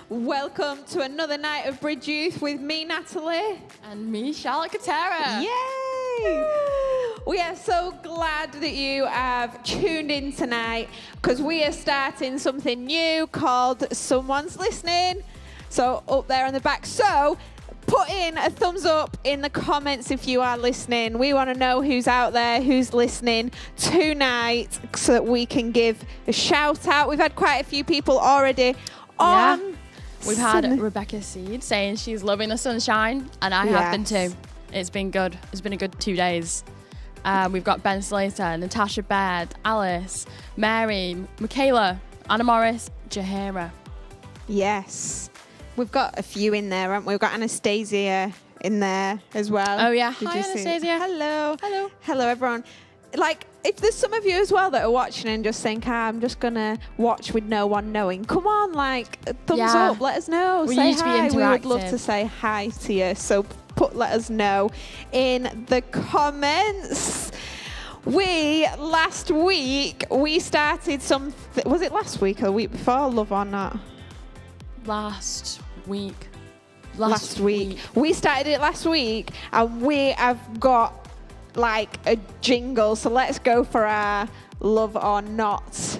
Welcome to another night of Bridge Youth with me, Natalie. And me, Charlotte Katera. Yay! We are so glad that you have tuned in tonight because we are starting something new called Someone's Listening. So up there on the back. So put in a thumbs up in the comments if you are listening. We want to know who's out there, who's listening tonight so that we can give a shout out. We've had quite a few people already on. Yeah. We've had Rebecca Seed saying she's loving the sunshine, and I have been too. It's been good. It's been a good 2 days. We've got Ben Slater, Natasha Baird, Alice, Mary, Michaela, Anna Morris, Jahira. Yes. We've got a few in there, haven't we? We've got Anastasia in there as well. Oh, yeah. Did Hi, you see? Anastasia. Hello. Hello. Hello, everyone. Like, if there's some of you as well that are watching and just think, I'm just going to watch with no one knowing, come on, like, thumbs up, let us know. We say need to be hi. We would interactive. love to say hi to you. So let us know in the comments. Last week, we started something. Was it last week or the week before? Love or Not? Last week. We started it last week, and we have got like a jingle. So let's go for our Love or Not.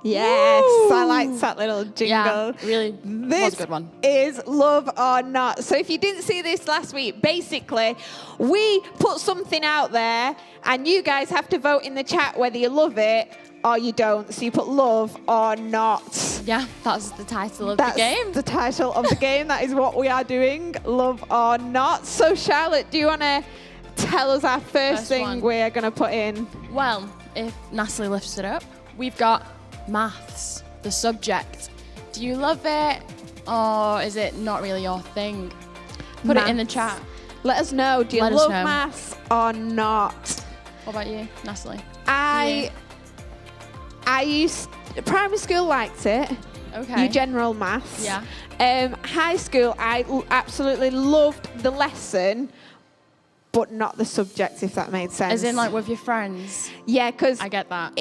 Yes, Woo! I liked that little jingle. Yeah, really was a good one. This is Love or Not. So if you didn't see this last week, basically, we put something out there, and you guys have to vote in the chat whether you love it or you don't. So you put Love or Not. Yeah, that's the title of the game. That's the title of the game. That is what we are doing, Love or Not. So Charlotte, do you want to tell us our first thing one. we're going to put in? Well, if Natalie lifts it up, we've got maths, the subject. Do you love it, or is it not really your thing? Put it in the chat. Let us know. Do you Let us love know. maths or not? What about you, Natalie? I primary school liked it. Okay. Your general maths. Yeah. High school, I absolutely loved the lesson, but not the subject, if that made sense. As in, like, with your friends? Yeah, because I get that.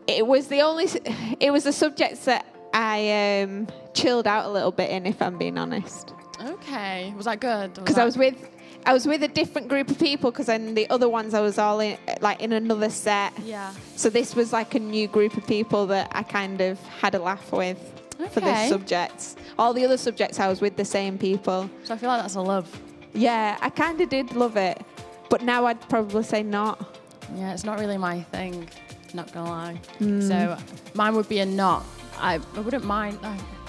it was the subjects that I chilled out a little bit in, if I'm being honest. Okay. Was that good? Because I was with a different group of people, because then the other ones I was all in another set. Yeah. So this was like a new group of people that I kind of had a laugh with for this Okay. subject. All the other subjects I was with the same people. So I feel like that's a love. Yeah, I kind of did love it, but now I'd probably say not. Yeah, it's not really my thing. Not gonna lie. So mine would be a not. I wouldn't mind.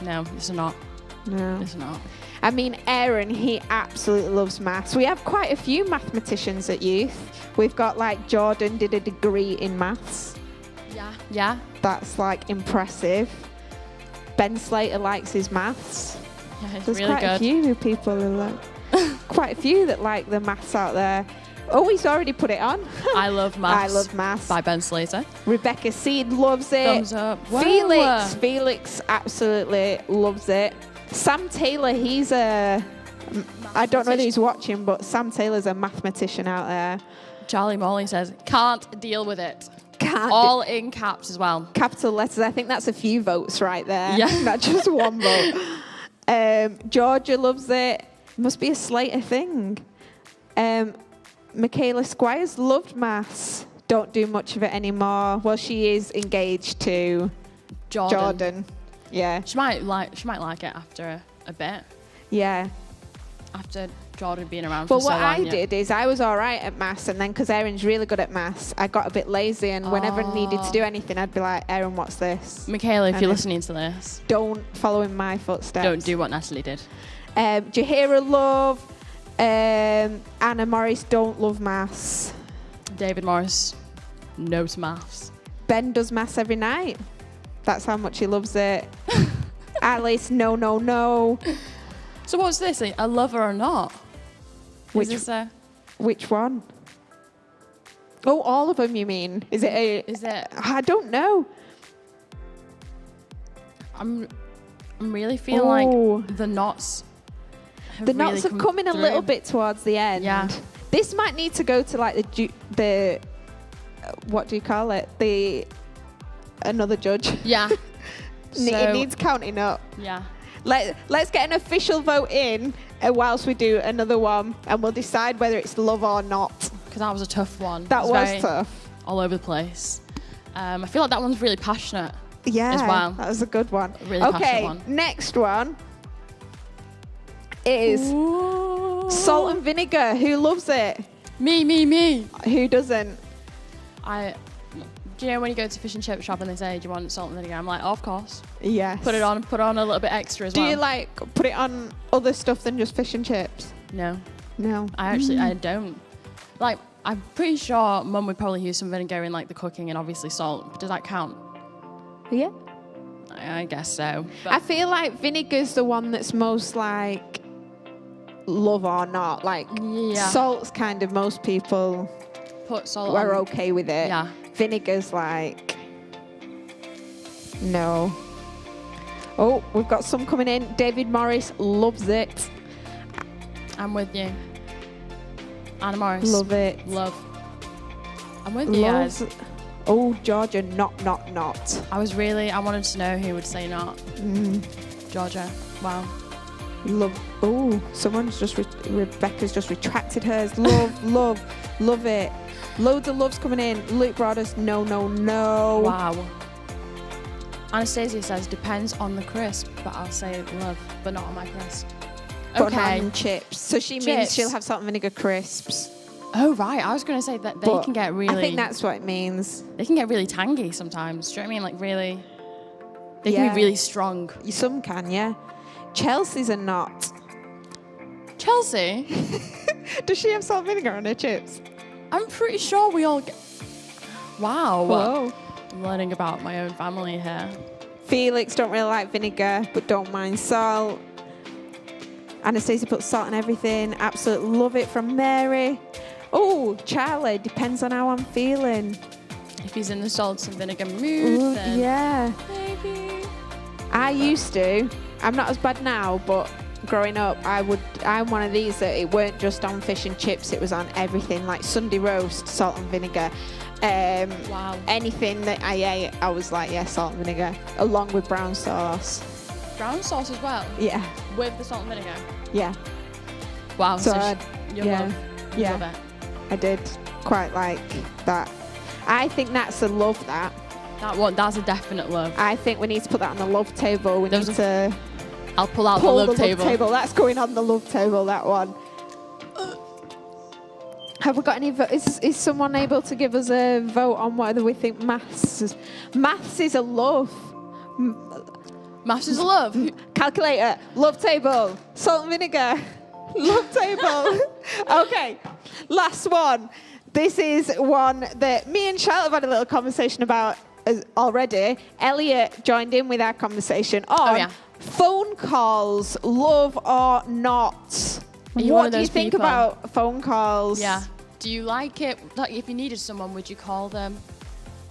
No, it's a not. No. It's not. I mean, Aaron, he absolutely loves maths. We have quite a few mathematicians at youth. We've got like Jordan did a degree in maths. Yeah. Yeah. That's like impressive. Ben Slater likes his maths. Yeah, it's There's really quite a good. few people who like, quite a few that like the maths out there. Oh, he's already put it on. I love maths. I love maths. By Ben Slater. Rebecca Seed loves it. Thumbs up. Whoa. Felix absolutely loves it. Sam Taylor, he's I don't know whether he's watching, but Sam Taylor's a mathematician out there. Charlie Morley says, can't deal with it. Can't All in caps as well. capital letters. I think that's a few votes right there. Yeah. Not just one vote. Georgia loves it. Must be a Slater thing. Michaela Squires loved maths. Don't do much of it anymore. Well, she is engaged to Jordan. Yeah. She might like it after a bit. Yeah. After Jordan being around But for so long. what I did is I was all right at maths, and then because Erin's really good at maths, I got a bit lazy, and whenever I needed to do anything, I'd be like, Erin, what's this? Michaela, if And you're then- listening to this, Don't follow in my footsteps. don't do what Natalie did. Jahira love. Anna Morris don't love maths. David Morris knows maths. Ben does maths every night. That's how much he loves it. Alice, no. So what's this? A lover or not? Which Is this a... Which one? Oh, all of them, you mean? Is it? I don't know. I'm really feeling like the knots The knots have come in a little bit towards the end. Yeah. This might need to go to like the what do you call it? Another judge. Yeah. It needs counting up. Yeah. Let's get an official vote in whilst we do another one, and we'll decide whether it's love or not. Because that was a tough one. That was tough. All over the place. I feel like that one's really passionate. Yeah, as well. That was a good one. A really passionate one. Next one is salt and vinegar. Who loves it? Me. Who doesn't? Do you know when you go to fish and chip shop and they say, do you want salt and vinegar? I'm like, oh, of course. Yes. Put on a little bit extra as well. Do you like put it on other stuff than just fish and chips? No. I don't. Like, I'm pretty sure Mum would probably use some vinegar in like the cooking and obviously salt. Does that count? Yeah. I guess so. But I feel like vinegar's the one that's most like love or not. Like salt's kind of most people put salt we're on. okay with it. Yeah. Vinegar's like no. Oh, we've got some coming in. David Morris loves it. I'm with you. Anna Morris. Love it. Love. I'm with you guys. Oh, Georgia, not. I wanted to know who would say not. Georgia. Wow. Love. Oh, Rebecca's just retracted hers. Love it. Loads of loves coming in. Luke Broadus, no. Wow. Anastasia says, depends on the crisp, but I'll say love, but not on my crisp. Okay. On chips. So she means she'll have salt and vinegar crisps. Oh, right. I was going to say that they can get really... I think that's what it means. They can get really tangy sometimes. Do you know what I mean? Like really... They can be really strong. Some can, yeah. Chelsea's are not. Chelsea? Does she have salt and vinegar on her chips? I'm pretty sure we all get... Wow. Whoa. I'm learning about my own family here. Felix don't really like vinegar, but don't mind salt. Anastasia puts salt on everything. Absolutely love it from Mary. Oh, Charlie, depends on how I'm feeling. If he's in the salt and vinegar mood, then yeah. Maybe. I used to. I'm not as bad now, but growing up, I'm one of these that it weren't just on fish and chips, it was on everything, like Sunday roast, salt and vinegar. Wow. Anything that I ate, I was like, yeah, salt and vinegar, along with brown sauce. Brown sauce as well? Yeah. With the salt and vinegar? Yeah. Wow. So you love it. I did quite like that. I think that's a love, that. That's a definite love. I think we need to put that on the love table. I'll pull out the love table. That's going on the love table, that one. Have we got any is someone able to give us a vote on whether we think maths is a love? Maths is a love. Calculator, love table, salt and vinegar, love table. Okay, last one. This is one that me and Charlotte have had a little conversation about already. Elliot joined in with our conversation on phone calls, love or not. What do you think about phone calls? Yeah. Do you like it? Like, if you needed someone, would you call them?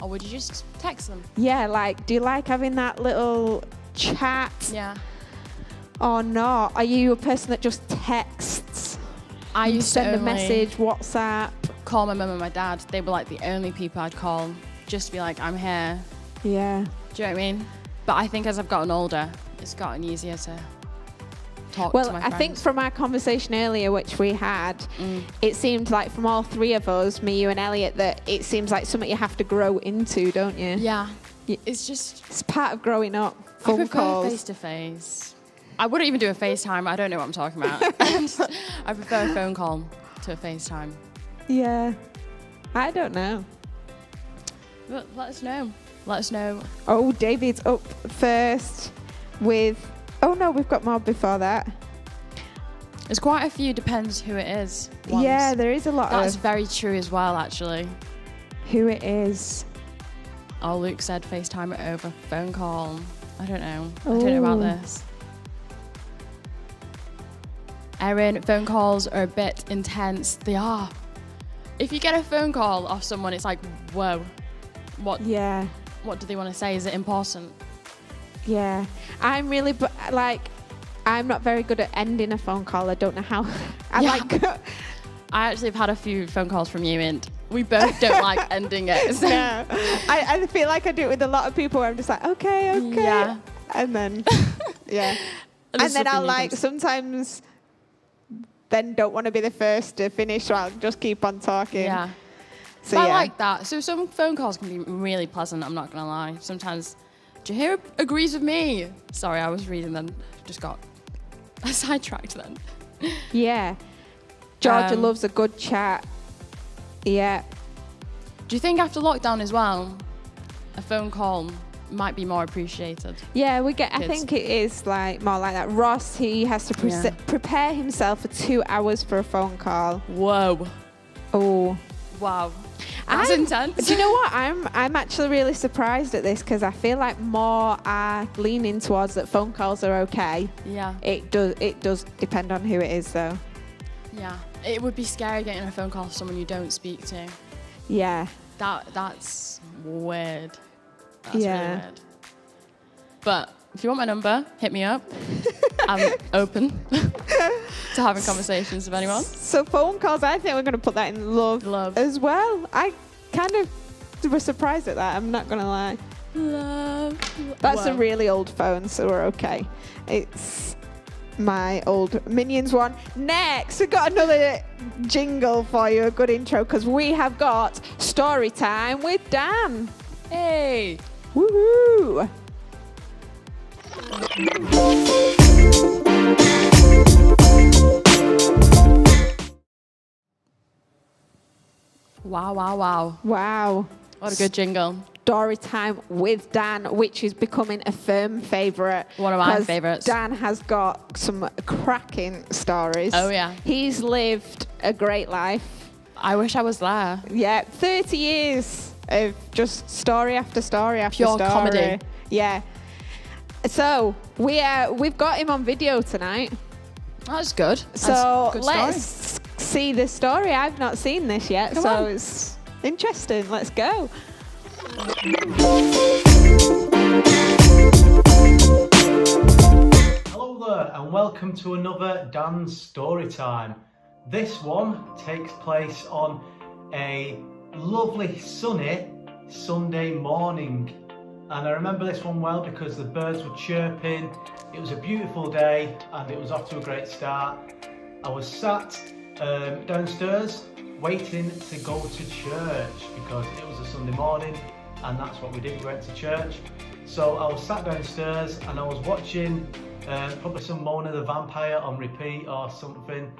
Or would you just text them? Yeah, like, do you like having that little chat? Yeah. Or not? Are you a person that just texts? I used to send a message, WhatsApp. Call my mum and my dad. They were like the only people I'd call. Just to be like, I'm here. Yeah. Do you know what I mean? But I think as I've gotten older, it's gotten easier to talk to my friends. I think from our conversation earlier, which we had, it seemed like from all three of us, me, you and Elliot, that it seems like something you have to grow into, don't you? Yeah. It's part of growing up. Phone calls. Face-to-face. I wouldn't even do a FaceTime. I don't know what I'm talking about. I prefer a phone call to a FaceTime. Yeah. I don't know. But let us know. Let us know. Oh, David's up first with... Oh, no, we've got more before that. There's quite a few, depends who it is. Yeah, there is a lot That's very true as well, actually. Who it is. Oh, Luke said FaceTime it over phone call. I don't know. I don't know about this. Erin, phone calls are a bit intense. They are. If you get a phone call off someone, it's like, whoa. What do they want to say? Is it important? Yeah. I'm not very good at ending a phone call. I don't know how. I actually have had a few phone calls from you, and we both don't like ending it. So. No, I feel like I do it with a lot of people where I'm just like, okay. Yeah. And then, yeah. And then I'll like sometimes then don't want to be the first to finish, so I'll just keep on talking. Yeah. So I like that. So some phone calls can be really pleasant, I'm not going to lie. Sometimes, Jahir agrees with me. Sorry, I was reading then. Just got sidetracked then. Yeah. Georgia loves a good chat. Yeah. Do you think after lockdown as well, a phone call might be more appreciated? Yeah, I think it is like more like that. Ross, he has to prepare himself for 2 hours for a phone call. Whoa. Oh. Wow. That's intense. Do you know what? I'm actually really surprised at this because I feel like more are leaning towards that phone calls are okay. Yeah. It does depend on who it is though. Yeah. It would be scary getting a phone call from someone you don't speak to. Yeah. That's weird. That's yeah. really weird. But if you want my number, hit me up. I'm open to having conversations with anyone. So phone calls, I think we're going to put that in love as well. I kind of was surprised at that. I'm not going to lie. Love. That's a really old phone, so we're okay. It's my old Minions one. Next, we've got another jingle for you, a good intro, because we have got story time with Dan. Hey. Woohoo! Wow. Wow. What a good jingle. Story time with Dan, which is becoming a firm favourite. One of my favourites. Dan has got some cracking stories. Oh, yeah. He's lived a great life. I wish I was there. Yeah, 30 years of just story after story after Pure story. comedy. Yeah. So we've got him on video tonight. That's good. So good let's see the story. I've not seen this yet, Come so on. it's interesting. Let's go. Hello there and welcome to another Dan's Story Time. This one takes place on a lovely sunny Sunday morning, and I remember this one well because the birds were chirping, it was a beautiful day and it was off to a great start. I was sat downstairs waiting to go to church because it was a Sunday morning and that's what we did, we went to church. So I was sat downstairs and I was watching probably some Mona the Vampire on repeat or something.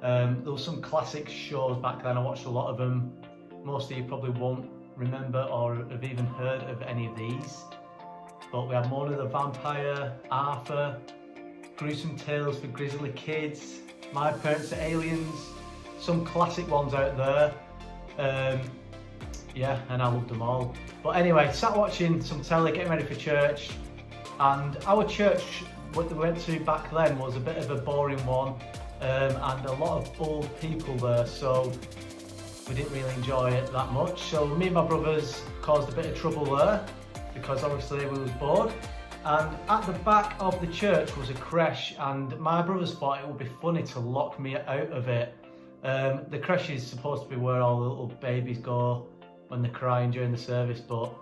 There was some classic shows back then, I watched a lot of them. Most of you probably won't remember or have even heard of any of these. But we had Mona the Vampire, Arthur, Gruesome Tales for Grizzly Kids, My Parents Are Aliens, some classic ones out there. Yeah, and I loved them all. But anyway, sat watching some telly, getting ready for church, and our church, what we went to back then, was a bit of a boring one, and a lot of old people there, so we didn't really enjoy it that much. So me and my brothers caused a bit of trouble there, because obviously we was bored. And at the back of the church was a creche, and my brothers thought it would be funny to lock me out of it. The creche is supposed to be where all the little babies go when they're crying during the service, but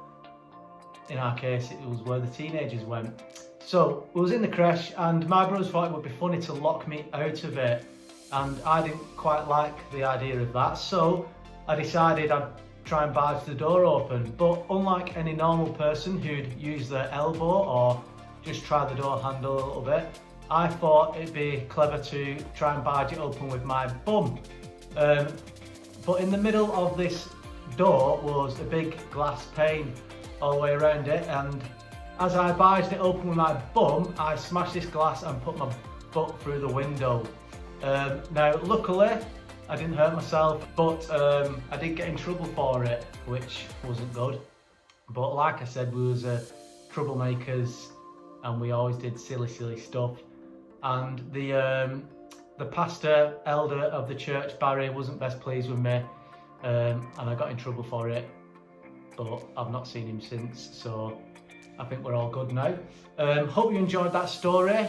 in our case it was where the teenagers went. So we was in the creche and my brothers thought it would be funny to lock me out of it, and I didn't quite like the idea of that, so I decided I'd try and barge the door open. But unlike any normal person who'd use their elbow or just try the door handle a little bit, I thought it'd be clever to try and barge it open with my bum. But in the middle of this door was a big glass pane all the way around it, and as I barged it open with my bum, I smashed this glass and put my butt through the window. Now luckily I didn't hurt myself, but I did get in trouble for it, which wasn't good. But like I said, we was troublemakers and we always did silly stuff. And the pastor, elder of the church, Barry, wasn't best pleased with me, and I got in trouble for it, but I've not seen him since, so I think we're all good now. Hope you enjoyed that story.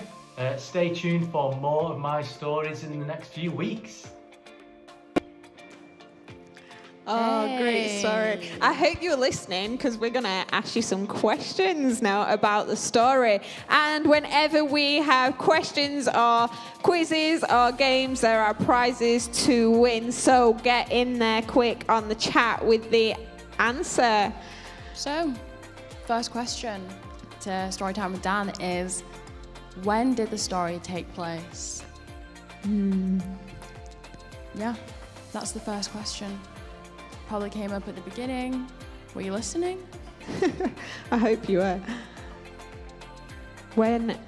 Stay tuned for more of my stories in the next few weeks. Oh, great story. I hope you're listening because we're going to ask you some questions now about the story. And whenever we have questions or quizzes or games, there are prizes to win. So get in there quick on the chat with the answer. So, first question to Storytime with Dan is, when did the story take place? Yeah, that's the first question. Probably came up at the beginning. Were you listening? I hope you were. When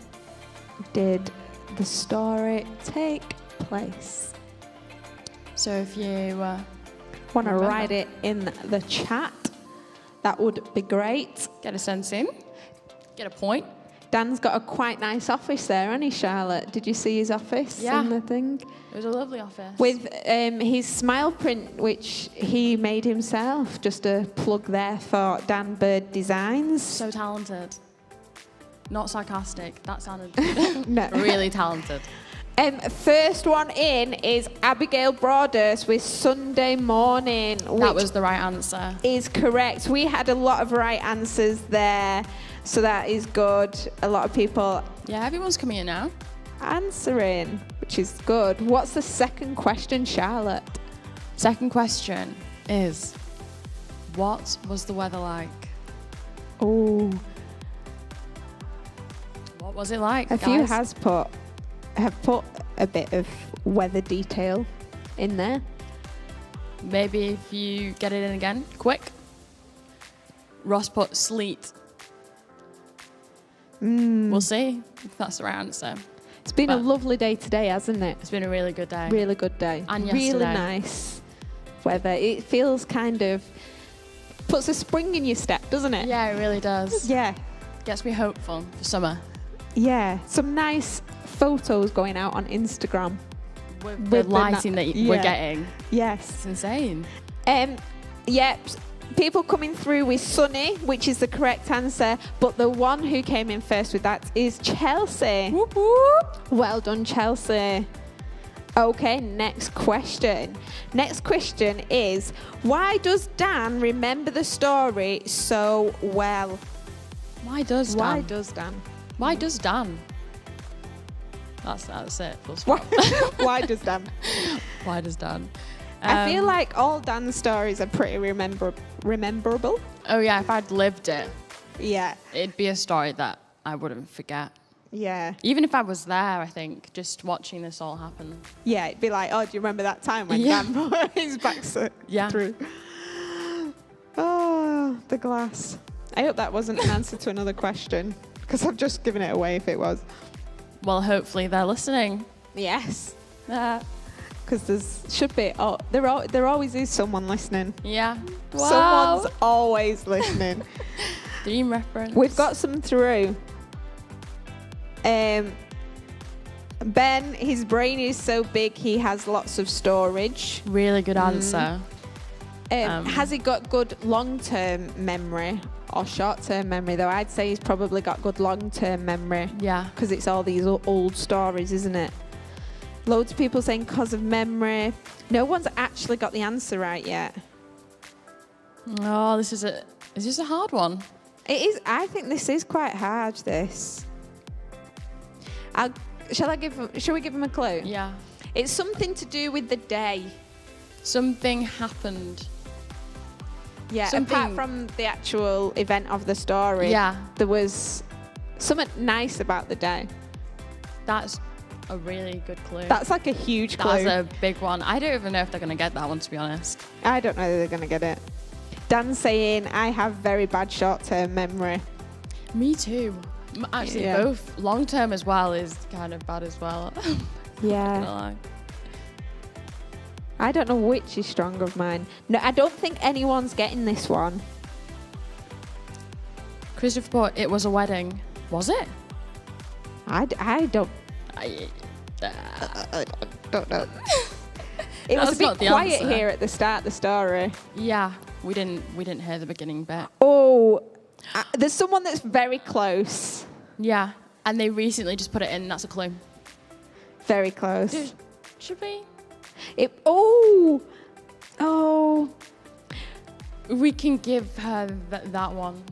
did the story take place? So if you Want to remember. write it in the chat? That would be great. Get a sense in, get a point. Dan's got a quite nice office there, hasn't he, Charlotte? Did you see his office Yeah. in the thing? It was a lovely office. With his smile print, which he made himself. Just a plug there for Dan Bird Designs. So talented. Not sarcastic. That sounded No. really talented. First one in is Abigail Broadhurst with Sunday Morning. That was the right answer. Is correct. We had a lot of right answers there, so that is good. A lot of people Yeah, everyone's coming in now. answering, which is good. What's the second question, Charlotte? Second question is, what was the weather like? Oh, What was it like, a few guys? have put a bit of weather detail in there. Maybe if you get it in again, quick. Ross put sleet. We'll see if that's the right answer. It's been a But- lovely day today, hasn't it? It's been a really good day. Really good day. And really yesterday. nice weather. It feels kind of puts a spring in your step, doesn't it? Yeah, it really does. Yeah. Gets me hopeful for summer. Yeah. Some nice photos going out on Instagram. With With the the lighting na- that we're yeah. getting. Yes. It's insane. Yep. People coming through with sunny, which is the correct answer, but the one who came in first with that is Chelsea. Whoop, whoop. Well done, Chelsea. Okay, next question. Next question is, why does Dan remember the story so well? Why does Dan? Why does Dan? Why does Dan? That's it. Full Why, stop. why does Dan? Why does Dan? I feel like all Dan's stories are pretty rememberable. Oh yeah, if I'd lived it, Yeah, it'd be a story that I wouldn't forget. yeah. Even if I was there, I think, just watching this all happen. Yeah, it'd be like, oh, do you remember that time when Yeah. Dan put his back Yeah. through? Oh, the glass. I hope that wasn't an answer to another question, because I've just given it away if it was. Well, hopefully they're listening. Yes. Because should be. Oh, there always is someone listening. Yeah. Someone's always listening. Dream reference. We've got some through. Ben, his brain is so big he has lots of storage. Really good answer. Has he got good long-term memory or short-term memory? Though I'd say he's probably got good long-term memory. Yeah. Because it's all these old stories, isn't it? Loads of people saying cause of memory. No one's actually got the answer right yet. Oh, is this a hard one? It is. I think this is quite hard. This. Shall we give him a clue? Yeah. It's something to do with the day. Something happened. Yeah. Something- Apart from the actual event of the story. Yeah. There was something nice about the day. That's a really good clue. That's like a huge clue. That's a big one. I don't even know if they're going to get that one, to be honest. I don't know that they're going to get it. Dan's saying, I have very bad short-term memory. Me too. Actually, Yeah. both. Long term as well is kind of bad as well. Not gonna Yeah. lie. I don't know which is strong of mine. No, I don't think anyone's getting this one. Christopher put, it was a wedding. Was it? I don't don't know. It was a That's not bit the quiet answer. here at the start of the story. Yeah, we didn't hear the beginning bit. Oh, there's someone that's very close. Yeah, and they recently just put it in. That's a clue. Very close. Should we? Oh, We can give her that one.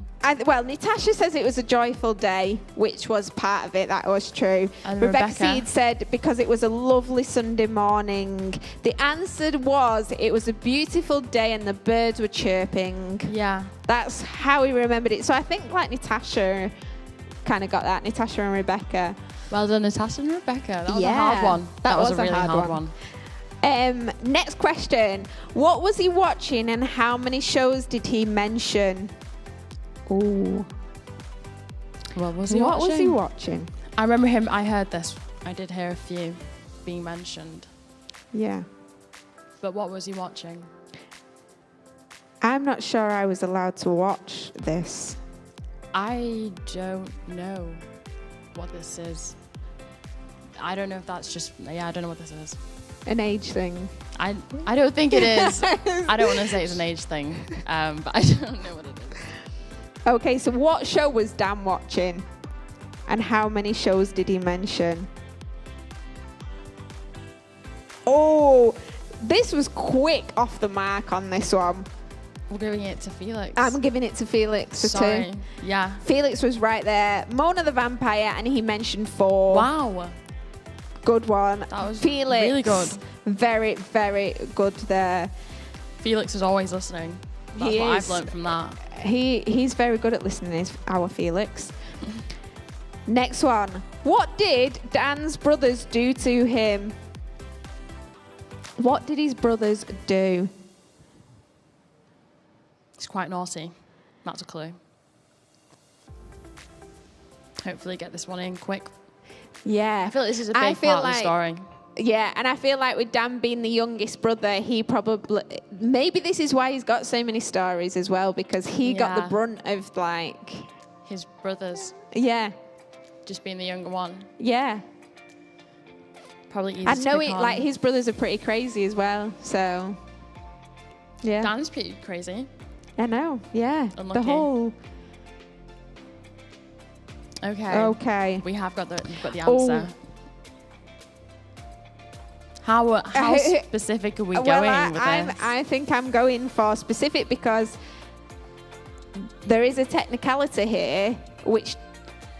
Well, Natasha says it was a joyful day, which was part of it. That was true. And Rebecca Seed said because it was a lovely Sunday morning. The answer was it was a beautiful day and the birds were chirping. Yeah. That's how we remembered it. So I think like Natasha kind of got that. Natasha and Rebecca. Well done, Natasha and Rebecca. That was a hard one. That was a really hard one. Next question. What was he watching and how many shows did he mention? Ooh. What was he watching? I remember him. I heard this. I did hear a few being mentioned. Yeah. But what was he watching? I'm not sure I was allowed to watch this. I don't know what this is. I don't know if that's just... Yeah, I don't know what this is. An age thing. I don't think it is. I don't want to say it's an age thing, but I don't know what it is. Okay, so what show was Dan watching? And how many shows did he mention? Oh, this was quick off the mark on this one. We're giving it to Felix. I'm giving it to Felix for Sorry. 2. Yeah. Felix was right there. Mona the Vampire, and he mentioned 4. Wow. Good one. That was Felix, really good. Very, very good there. Felix is always listening. That's what I've learned from that. He's very good at listening, is our Felix. Next one. What did Dan's brothers do to him? What did his brothers do? He's quite naughty. That's a clue. Hopefully get this one in quick. Yeah. I feel like this is a big part of the story. Yeah, and I feel like with Dan being the youngest brother, he probably... Maybe this is why he's got so many stories as well, because he got the brunt of, like... His brothers. Yeah. Just being the younger one. Yeah. Probably easy I to know pick it, on. like, his brothers are pretty crazy as well, so... Yeah. Dan's pretty crazy. I know, yeah. Unlucky. The whole... Okay. We have got the answer. How specific are we going with this? I think I'm going for specific because there is a technicality here which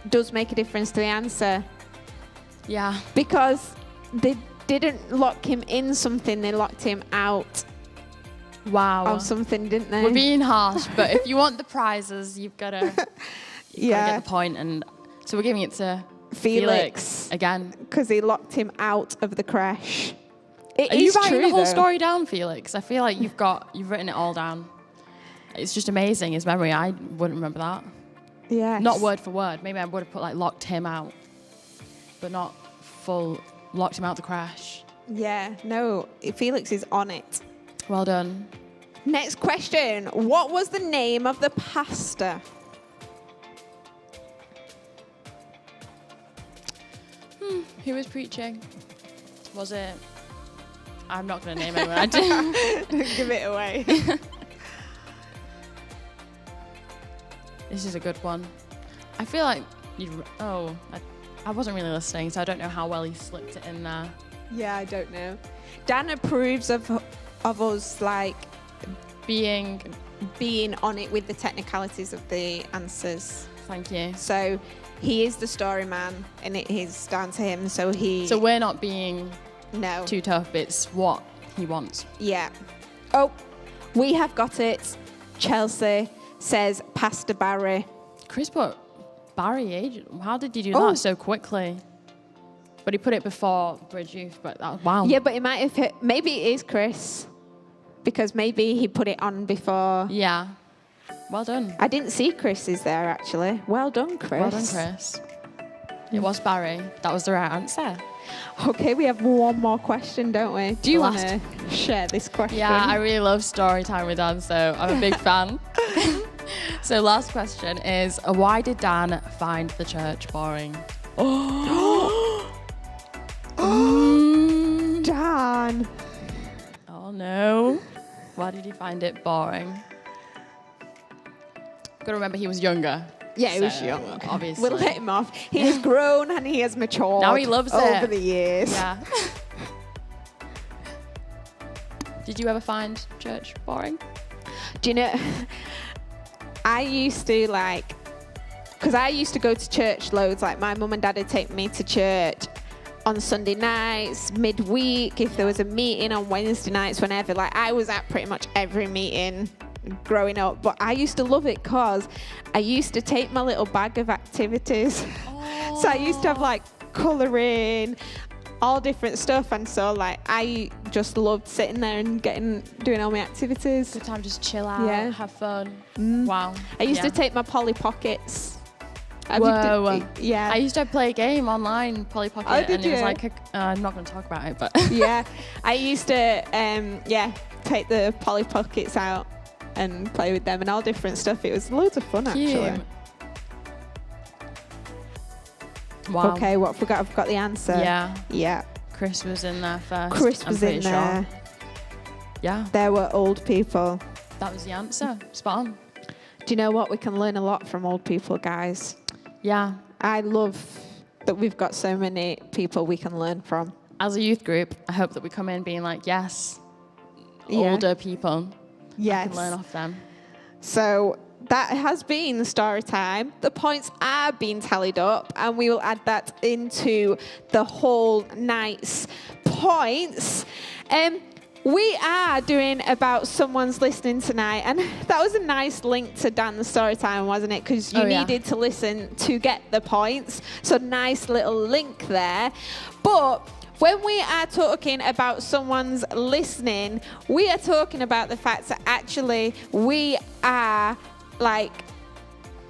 does make a difference to the answer. Yeah. Because they didn't lock him in something, they locked him out Wow. of something, didn't they? We're being harsh, but if you want the prizes, you've got to get the point. And so we're giving it to Felix again. Because he locked him out of the crash. Are you writing the whole story down, Felix? I feel like you've written it all down. It's just amazing, his memory. I wouldn't remember that. Yeah. Not word for word. Maybe I would have put like locked him out, but not full locked him out the crash. Yeah, no, Felix is on it. Well done. Next question. What was the name of the pastor? Who was preaching? Was it... I'm not going to name anyone. I didn't. Give it away. This is a good one. I feel like I wasn't really listening, so I don't know how well he slipped it in there. Yeah, I don't know. Dan approves of us like being on it with the technicalities of the answers. Thank you. So he is the story man, and it is down to him. So we're not being no too tough. It's what he wants. Yeah. Oh, we have got it. Chelsea says Pastor Barry. Chris put Barry Agent. How did you do that so quickly? But he put it before Bridge Youth. But wow. Yeah, but it might have hit. Maybe it is Chris, because maybe he put it on before. Yeah. Well done. I didn't see Chris's there actually. Well done, Chris. Well done, Chris. It was Barry. That was the right answer. Okay, we have one more question, don't we? Do you want to share this question? Yeah, I really love story time with Dan, so I'm a big fan. So last question is, why did Dan find the church boring? Dan. Oh no. Why did he find it boring? Got to remember he was younger. Yeah, he was young. Obviously. We'll let him off. He has grown and he has matured. Now he loves it. Over the years. Yeah. Did you ever find church boring? Do you know, I used to because I used to go to church loads. Like my mum and dad would take me to church on Sunday nights, midweek, if there was a meeting on Wednesday nights, whenever. Like I was at pretty much every meeting growing up. But I used to love it because I used to take my little bag of activities. Oh. So I used to have like colouring, all different stuff, and so like I just loved sitting there and doing all my activities. Good time, just chill out, have fun. Wow. I used to take my Polly Pockets. Whoa. Yeah. I used to play a game online, Polly Pocket, did and it was you? like I'm not going to talk about it, but Yeah, I used to take the Polly Pockets out and play with them and all different stuff. It was loads of fun. Cute. Actually. Wow. Okay, what forgot? I've got the answer. Yeah. Chris was in there first. Chris I'm was pretty in sure. there. Yeah. There were old people. That was the answer. Spot on. Do you know what? We can learn a lot from old people, guys. Yeah. I love that we've got so many people we can learn from. As a youth group, I hope that we come in being like, yes, older people. Yes. I can learn off them. So that has been story time. The points are being tallied up, and we will add that into the whole night's points. We are doing about someone's listening tonight, and that was a nice link to Dan's story time, wasn't it? Because you needed to listen to get the points. So nice little link there. But when we are talking about someone's listening, we are talking about the fact that actually we are like,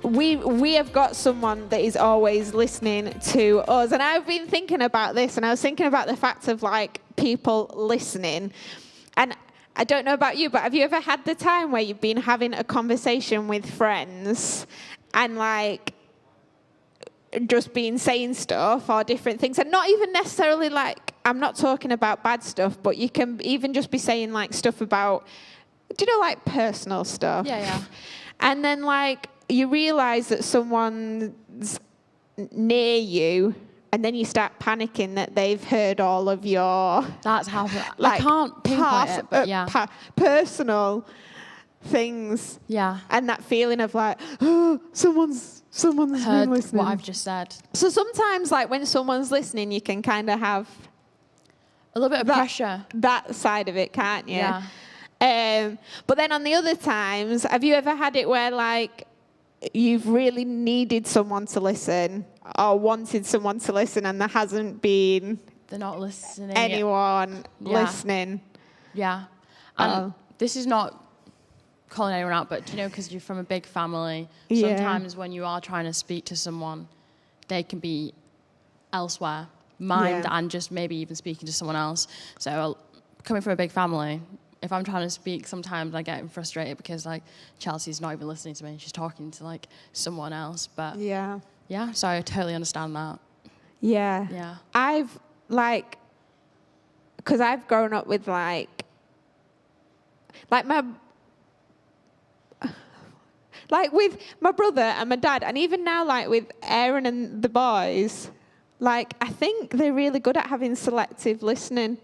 we have got someone that is always listening to us. And I've been thinking about this, and I was thinking about the fact of like people listening. And I don't know about you, but have you ever had the time where you've been having a conversation with friends and like just been saying stuff or different things, and not even necessarily like, I'm not talking about bad stuff, but you can even just be saying like stuff about, do you know, like personal stuff? Yeah. And then like you realize that someone's near you, and then you start panicking that they've heard all of your... That's how... like, I can't pinpoint it, but yeah. Personal things. Yeah. And that feeling of like, oh, someone's heard been listening. what I've just said. So sometimes like when someone's listening, you can kind of have... a little bit of pressure. That side of it, can't you? Yeah. But then on the other times, have you ever had it where like you've really needed someone to listen or wanted someone to listen, and there hasn't been... They're not listening. Anyone listening. Yeah. And this is not calling anyone out, but do you know, because you're from a big family, sometimes when you are trying to speak to someone, they can be elsewhere, mind and just maybe even speaking to someone else. So coming from a big family, if I'm trying to speak, sometimes I get frustrated because like Chelsea's not even listening to me. She's talking to like someone else. But yeah, so I totally understand that. Yeah. I've like, because I've grown up with like with my brother and my dad, and even now like with Aaron and the boys, like I think they're really good at having selective listening.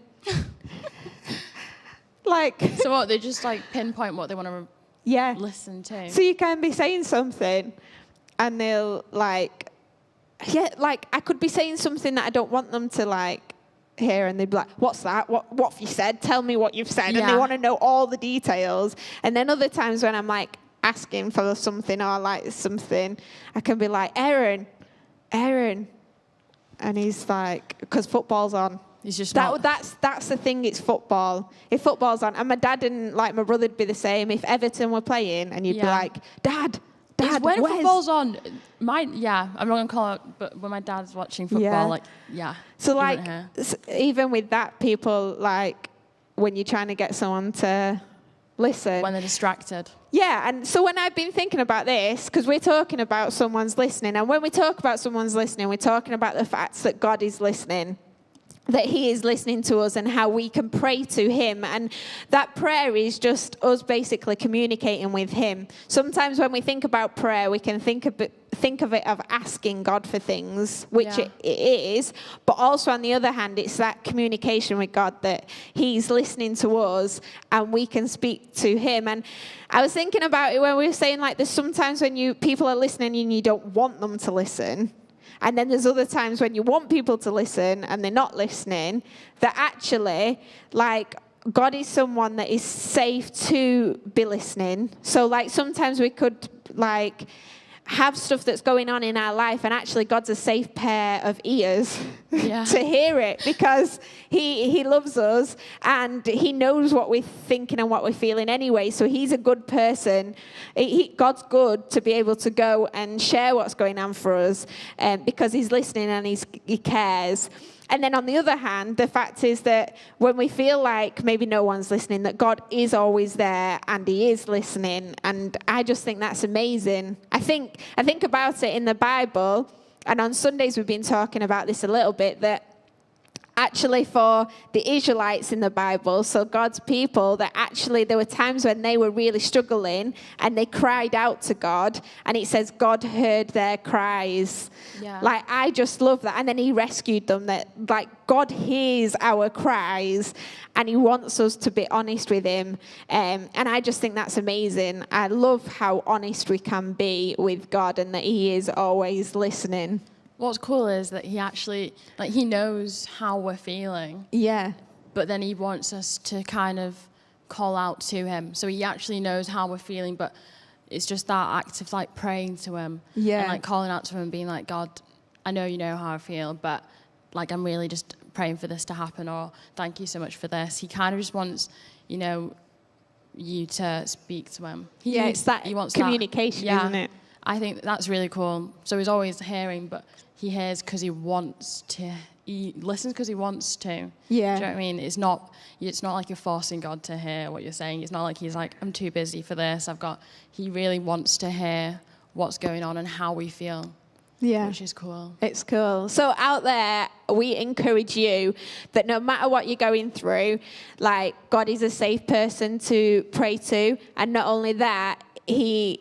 Like, so what, they just like pinpoint what they want to listen to. So you can be saying something and they'll like, like I could be saying something that I don't want them to like hear, and they'd be like, what's that? What have you said? Tell me what you've said. And they want to know all the details. And then other times when I'm like asking for something or like something, I can be like, Aaron. And he's like, because football's on. He's just that's the thing. It's football. If football's on, and my dad and like my brother'd be the same. If Everton were playing, and you'd be like, Dad, when football's on, I'm not gonna call it, but when my dad's watching football, So like, even with that, people like when you're trying to get someone to listen, when they're distracted. Yeah, and so when I've been thinking about this, because we're talking about someone's listening, and when we talk about someone's listening, we're talking about the fact that God is listening, that he is listening to us, and how we can pray to him. And that prayer is just us basically communicating with him. Sometimes when we think about prayer, we can think think of it of asking God for things, which it is, but also on the other hand, it's that communication with God that he's listening to us and we can speak to him. And I was thinking about it when we were saying, like, there's sometimes when people are listening and you don't want them to listen. And then there's other times when you want people to listen and they're not listening, that actually, like, God is someone that is safe to be listening. So, like, sometimes we could, like, have stuff that's going on in our life, and actually God's a safe pair of ears to hear it, because he loves us and he knows what we're thinking and what we're feeling anyway. So he's a good person. God's good to be able to go and share what's going on for us, because he's listening and he cares. And then on the other hand, the fact is that when we feel like maybe no one's listening, that God is always there and he is listening. And I just think that's amazing. I think about it in the Bible, and on Sundays we've been talking about this a little bit, that actually for the Israelites in the Bible, so God's people, that actually there were times when they were really struggling and they cried out to God, and it says God heard their cries. Like, I just love that. And then he rescued them, that, like, God hears our cries and he wants us to be honest with him. And I just think that's amazing. I love how honest we can be with God and that he is always listening. What's cool is that he actually, like, he knows how we're feeling. Yeah. But then he wants us to kind of call out to him. So he actually knows how we're feeling, but it's just that act of, like, praying to him. Yeah. And, like, calling out to him and being like, God, I know you know how I feel, but, like, I'm really just praying for this to happen, or thank you so much for this. He kind of just wants, you know, you to speak to him. It's that he wants communication, isn't it? I think that's really cool. So he's always hearing, but he hears because he wants to. He listens because he wants to. Yeah. Do you know what I mean? It's not like you're forcing God to hear what you're saying. It's not like he's like, I'm too busy for this. He really wants to hear what's going on and how we feel. Yeah. Which is cool. It's cool. So out there, we encourage you that no matter what you're going through, like, God is a safe person to pray to. And not only that, he's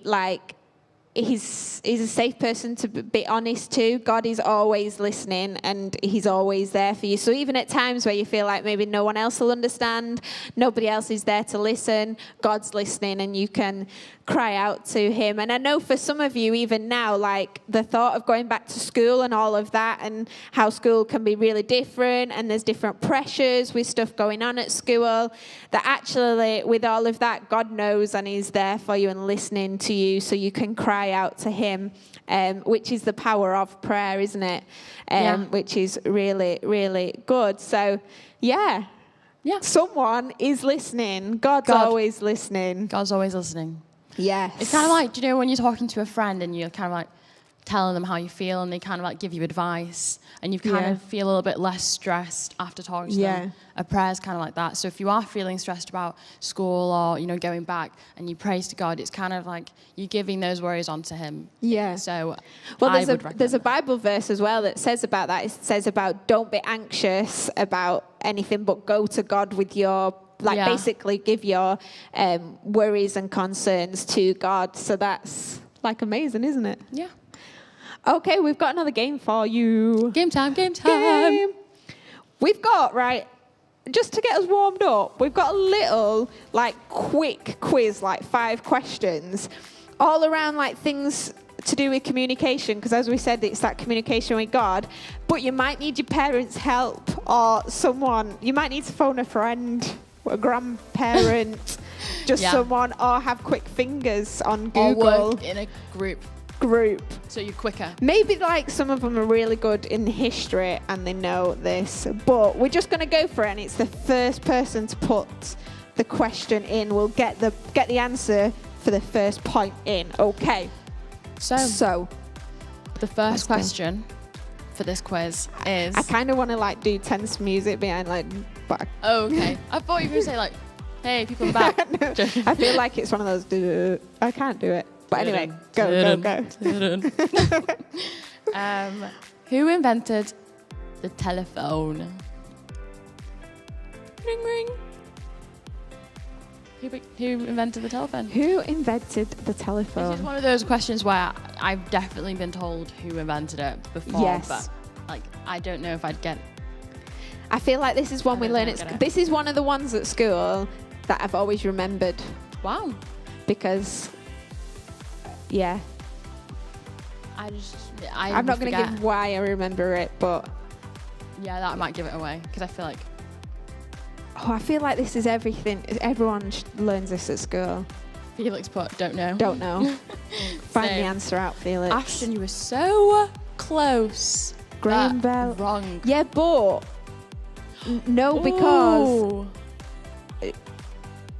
a safe person to be honest to. God is always listening and he's always there for you. So even at times where you feel like maybe no one else will understand, nobody else is there to listen, God's listening and you can cry out to him. And I know for some of you even now, like, the thought of going back to school and all of that, and how school can be really different and there's different pressures with stuff going on at school, that actually with all of that, God knows and he's there for you and listening to you, so you can cry out to him, which is the power of prayer, isn't it? Which is really, really good. So, yeah. Someone is listening. God's always listening. God's always listening. Yes. It's kind of like, do you know, when you're talking to a friend and you're kind of like telling them how you feel and they kind of like give you advice and you kind of feel a little bit less stressed after talking to them. A prayer is kind of like that. So if you are feeling stressed about school or, you know, going back and you praise to God, it's kind of like you're giving those worries onto him. Yeah. So there's a Bible verse as well that says about that. It says about don't be anxious about anything, but go to God with your basically give your worries and concerns to God. So that's, like, amazing, isn't it? Yeah. Okay, we've got another game for you. Game time. We've got, just to get us warmed up, we've got a little, quick quiz, 5 questions, all around, things to do with communication, because as we said, it's that communication with God, but you might need your parents' help or someone. You might need to phone a friend, a grandparent, someone, or have quick fingers on Google. Or work in a group. So you're quicker. Maybe some of them are really good in history and they know this, but we're just going to go for it, and it's the first person to put the question in will get the answer for the first point in. Okay. So the first question for this quiz is... I kind of want to do tense music behind but oh, okay. I thought you were going to say hey, people in the back. No, I feel like it's one of those I can't do it. But anyway, go. Who invented the telephone? Ring, ring. Who invented the telephone? Who invented the telephone? This is one of those questions where I've definitely been told who invented it before, Yes. but like I don't know if I'd get. I feel like this is one we don't learn know, at get it. This is one of the ones at school that I've always remembered Wow. because, yeah. I'm not going to give why I remember it, but Yeah, that might give it away because I feel like. I feel like this is everything. Everyone learns this at school. Felix put, don't know. Don't know. Find the Same. answer out, Felix. Ashton, you were so close. Graham but Bell. Wrong. Yeah, but no, because Ooh.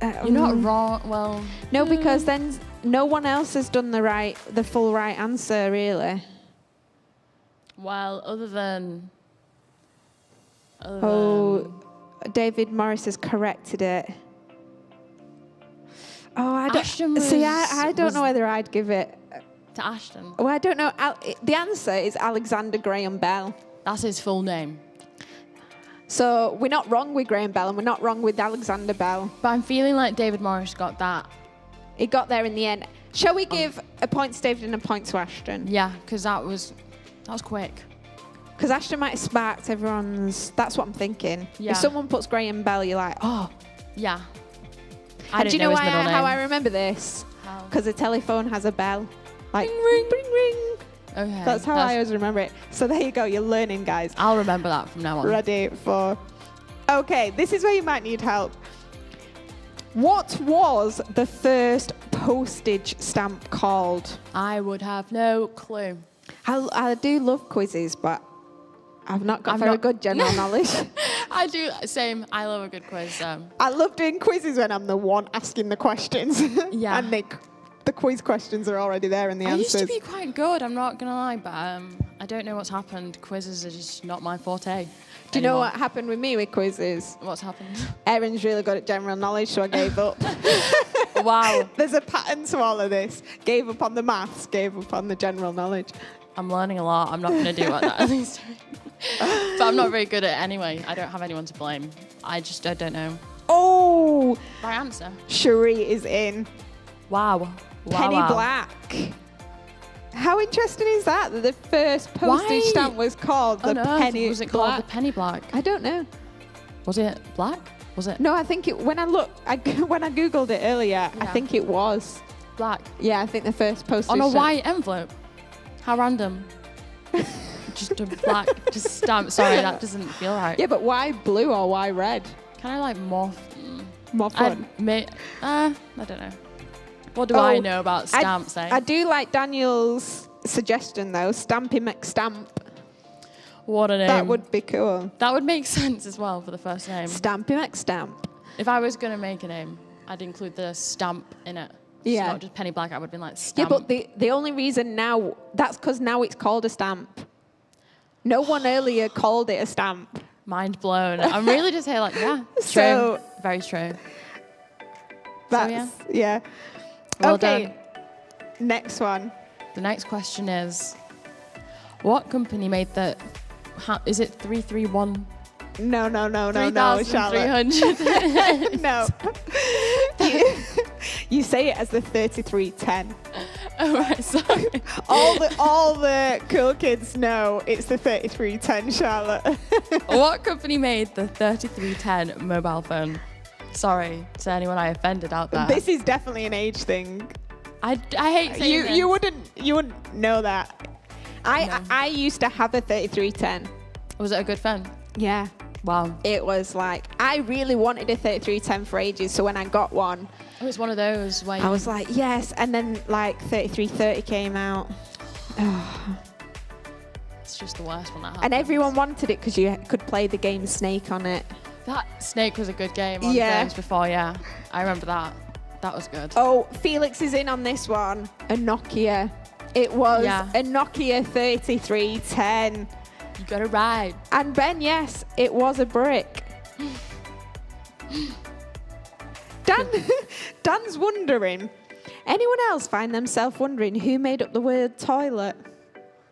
You're not wrong. Well. No, because then no one else has done the full right answer, really. Well, other than. David Morris has corrected it. Oh, I don't Ashton see. I don't know whether I'd give it to Ashton. Well, I don't know. The answer is Alexander Graham Bell. That's his full name. So we're not wrong with Graham Bell, and we're not wrong with Alexander Bell. But I'm feeling like David Morris got that. He got there in the end. Shall we give a point to David and a point to Ashton? Yeah, because that was quick. Because Ashton might have sparked everyone's. That's what I'm thinking. Yeah. If someone puts Graham Bell, you're like, oh. Yeah. And do you know his middle name. how I remember this? How? Because the telephone has a bell. Like, ring, ring, ring. Okay. That's how I always remember it. So there you go. You're learning, guys. I'll remember that from now on. Ready for... Okay, this is where you might need help. What was the first postage stamp called? I would have no clue. I do love quizzes, but I've not got very good general knowledge. I do. Same. I love a good quiz. I love doing quizzes when I'm the one asking the questions. Yeah. And the quiz questions are already there and the I answers. used to be quite good, I'm not going to lie, but I don't know what's happened. Quizzes are just not my forte. Do you know anymore. what happened with me with quizzes? What's happened? Erin's really good at general knowledge, so I gave up. Wow. There's a pattern to all of this. Gave up on the maths, gave up on the general knowledge. I'm learning a lot. I'm not going to do what that is. But I'm not very good at it anyway. I don't have anyone to blame. I don't know. Oh! My answer. Cherie is in. Wow. Penny Black. How interesting is that the first postage stamp was called the Penny was it Black? called the Penny Black? I don't know. Was it black? Was it No, I think when I googled it earlier, I think it was black? Yeah, I think the first postage On a stamp. white envelope? How random. Just a black stamp. Sorry, that doesn't feel right. Yeah, but why blue or why red? Can I more fun? I don't know. What do I know about stamps? I do like Daniel's suggestion though, Stampy McStamp. What a name. That would be cool. That would make sense as well for the first name. Stampy McStamp. If I was going to make a name, I'd include the stamp in it. Yeah. It's not just Penny Black, I would have been like stamp. Yeah, but the only reason now, that's because now it's called a stamp. No one earlier called it a stamp. Mind blown. I'm really just here like, yeah, true. So, very true. That's, yeah. Well okay, done. Next one. The next question is, what company made the, is it 331? No, Charlotte. 3,300. No. You say it as the 3310. Oh, right, sorry. All the cool kids know it's the 3310, Charlotte. What company made the 3310 mobile phone? Sorry to anyone I offended out there. This is definitely an age thing. I hate saying this. You wouldn't know that. I used to have a 3310. Was it a good phone? Yeah. Wow. It was like, I really wanted a 3310 for ages, so when I got one, it was one of those where I was like, yes, and then like 3330 came out. It's just the worst one that happened. And everyone wanted it because you could play the game Snake on it. That Snake was a good game on games before, yeah. I remember that. That was good. Oh, Felix is in on this one. A Nokia. It was a Nokia 3310. You got it right. And Ben, yes, it was a brick. Dan's wondering. Anyone else find themselves wondering who made up the word toilet?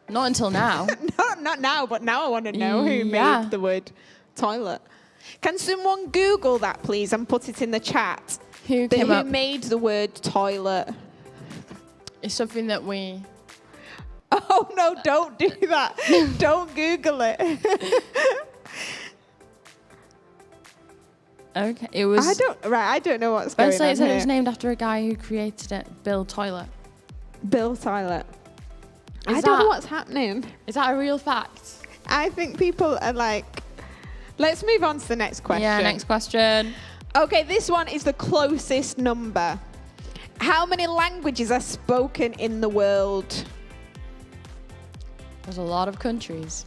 Not until now. No, not now, but now I want to know who made the word toilet. Can someone Google that, please, and put it in the chat? Who made the word toilet? It's something that we Oh no, don't do that. Don't Google it. Okay, it was. I don't know what's Ben going Slate on said it here. was named after a guy who created it, Bill Toilet. Bill Toilet. Is I don't know that- what's happening. Is that a real fact? I think people are like, let's move on to the next question. Yeah, next question. Okay, this one is the closest number. How many languages are spoken in the world? There's a lot of countries.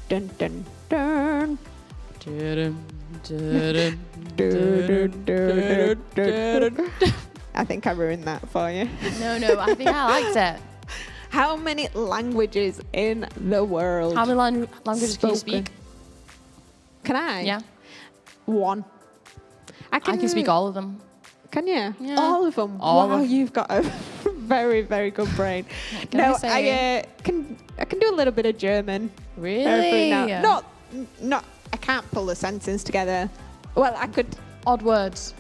Dun dun dun. Dun, Dun, dun, dun, dun, dun. I think I ruined that for you. No, I think I liked it. How many languages in the world? How many languages can you Spoken. speak? Can I? Yeah, One. I can speak all of them. Can you? Yeah. All of them. All wow, of- you've got a very, very good brain. Can I say? I can do a little bit of German. Really? Every now. Not. I can't pull a sentence together. Well, I could Odd words.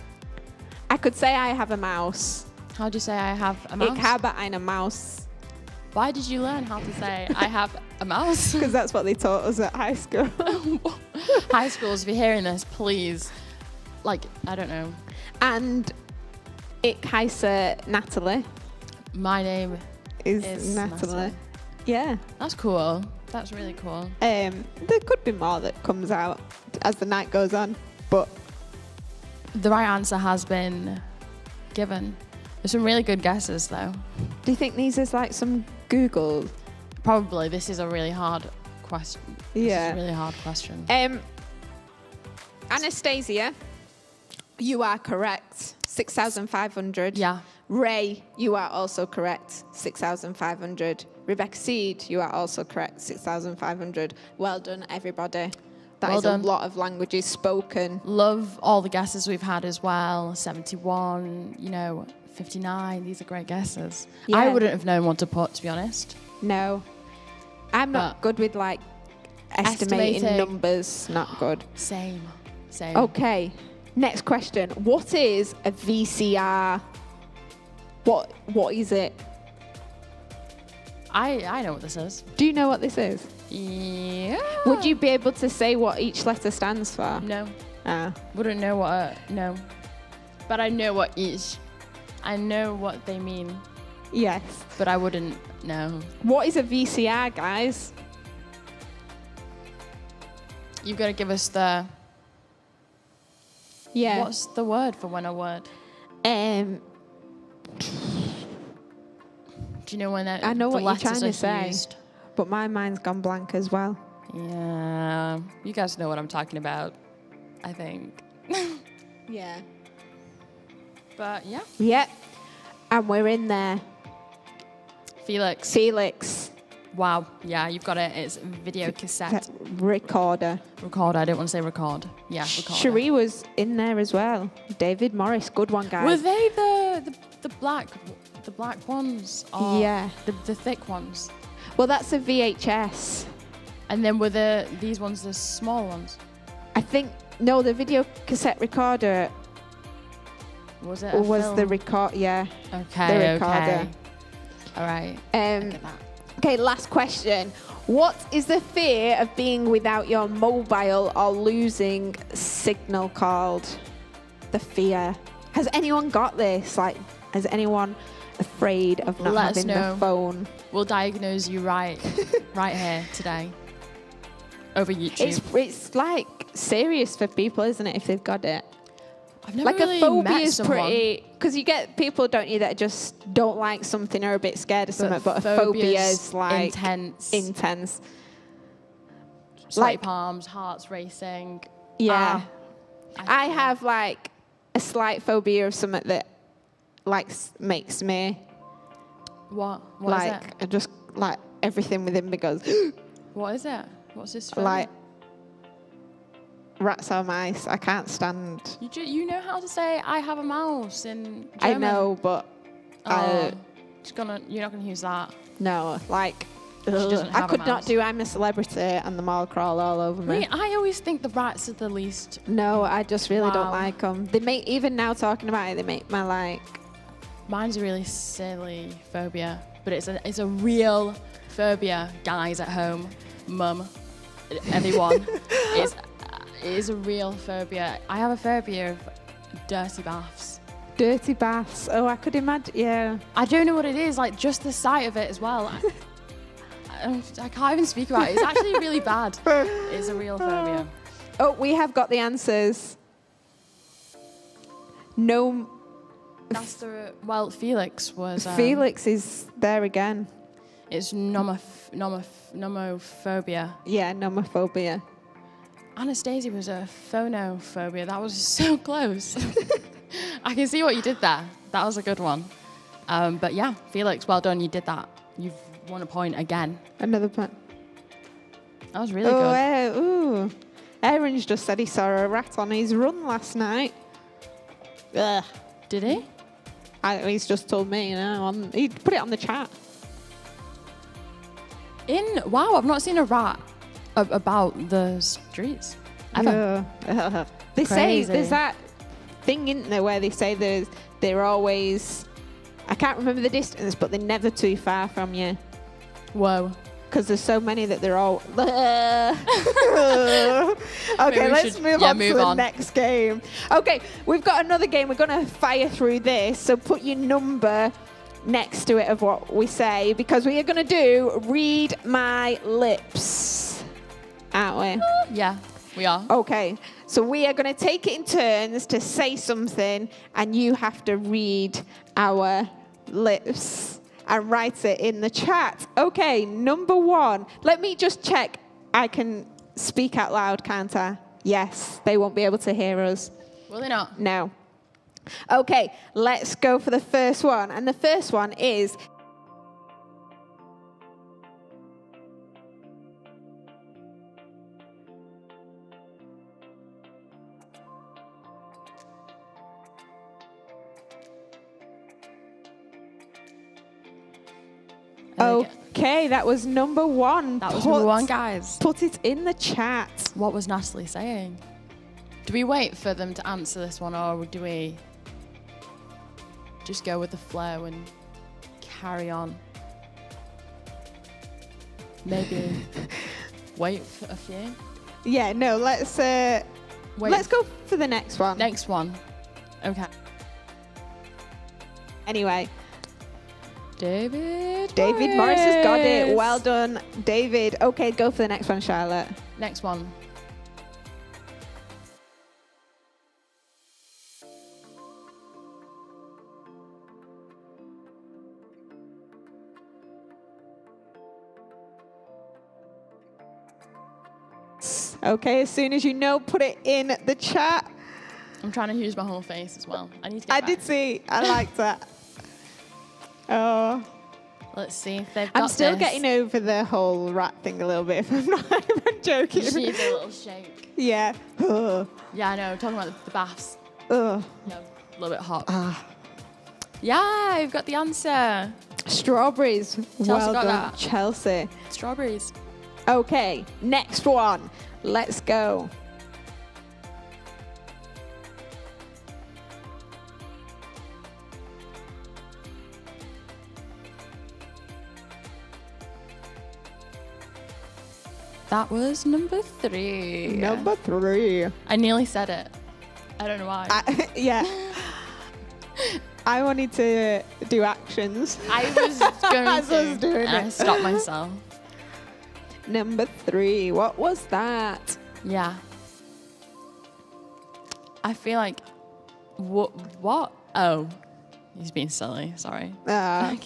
say I have a mouse. How do you say I have a mouse? Ich habe eine Maus. Why did you learn how to say I have a mouse? Because that's what they taught us at high school. High schools, if you're hearing this, please, I don't know. And ich heiße Natalie. My name Is is Natalie. Yeah. That's cool. That's really cool. There could be more that comes out as the night goes on, but The right answer has been given. There's some really good guesses, though. do you think these is like some Google? Probably. This is a really hard question. This Yeah. is a really hard question. Anastasia, you are correct. 6,500. Yeah. Ray, you are also correct. 6,500. Rebecca Seed, you are also correct. 6,500. Well done, everybody. That Well is done. a lot of languages spoken. Love all the guesses we've had as well. 71, 59. These are great guesses. Yeah. I wouldn't have known what to put, to be honest. No. I'm not good with estimating Estimating. numbers. Not good. Same. Okay. Next question. What is a VCR? What is it? I know what this is. Do you know what this is? Yeah. Would you be able to say what each letter stands for? No. Ah. Wouldn't know what. No. But I know what each. I know what they mean, Yes. but I wouldn't know. What is a VCR, guys? You've got to give us the. Yeah. What's the word for when a word? Do you know when I know the what you're letters trying to are say. used? But my mind's gone blank as well. Yeah, you guys know what I'm talking about, I think. Yeah. But yeah, Yep. And we're in there. Felix. Felix. Wow, yeah, you've got it. It's video cassette Recorder. recorder. I don't want to say record. Yeah, recorder. Cherie was in there as well. David Morris. Good one, guys. Were they the black ones? Or Yeah. The thick ones. Well, that's a VHS. And then were these ones the small ones? I think, no, the video cassette recorder Was it? A was film? the record, yeah. Okay. the recorder. Okay. All right. I get that. Okay, last question. What is the fear of being without your mobile or losing signal called? The fear. Has anyone got this? Is anyone afraid of not Let us having know. the phone? We'll diagnose you right here today. Over YouTube. It's serious for people, isn't it, if they've got it? I've never A really phobia met is someone. pretty, because you get people, don't you, that just don't like something or are a bit scared of something, but a phobia is intense. Sweaty palms, hearts racing. Yeah. Ah, I have a slight phobia of something that makes me What is it? I just everything within me goes What is it? What's this for? rats or mice. I can't stand. You know how to say I have a mouse in German? I know, but you're not gonna use that. no, doesn't I have a could not mouse. do I'm a Celebrity and the mall crawl all over me. Wait, I always think the rats are the least. No, I just really don't Wow. like them. They even now talking about it, they make my Mine's a really silly phobia. but it's a real phobia, guys at home, mum, everyone. It is a real phobia. I have a phobia of dirty baths. Dirty baths. Oh, I could imagine. Yeah. I don't know what it is. Like just the sight of it as well. I can't even speak about it. It's actually really bad. It's a real phobia. Oh, we have got the answers. No. That's the well. Felix was. Felix is there again. It's nomophobia. Yeah, nomophobia. Anastasia was a phonophobia. That was so close. I can see what you did there. That was a good one. But yeah, Felix, well done. You did that. You've won a point again. Another point. That was really good. Ooh. Aaron's just said he saw a rat on his run last night. Ugh. Did he? He's just told me, he put it on the chat. Wow, I've not seen a rat about the streets ever. Yeah. They say there's that thing, isn't there, where they say they're always, I can't remember the distance, but they're never too far from you. Whoa. Because there's so many that they're all... Okay, let's move on to the next game. Okay, we've got another game. We're going to fire through this. So put your number next to it of what we say, because we are going to do Read My Lips. Aren't we? Yeah, we are. Okay, so we are going to take it in turns to say something, and you have to read our lips and write it in the chat. Okay, number 1. Let me just check. I can speak out loud, can't I? Yes, they won't be able to hear us. Will they not? No. Okay, let's go for the first one. And the first one is... Okay, that was number 1. That was number 1, guys. Put it in the chat. What was Natalie saying? Do we wait for them to answer this one, or do we just go with the flow and carry on? Maybe wait for a few? Yeah, no, let's go for the next one. Next one. Okay. Anyway. David Morris has got it. Well done, David. Okay, go for the next one, Charlotte. Next one. Okay, as soon as you know, put it in the chat. I'm trying to use my whole face as well. I need to get back. did see. I liked that. Oh. Let's see if they've got I'm still this. getting over the whole rat thing a little bit, if I'm not even joking. You need a little shake. Yeah. Yeah, I know. Talking about the baths. Yeah, a little bit hot. Yeah, I've got the answer. Strawberries. Chelsea well got done, that. Chelsea. Strawberries. Okay, next one. Let's go. That was number 3. Number 3. I nearly said it. I don't know why. Yeah. I wanted to do actions. I was going As I was doing and I it. stopped myself. Number 3. What was that? Yeah. I feel like... What? Oh. He's being silly. Sorry. Okay.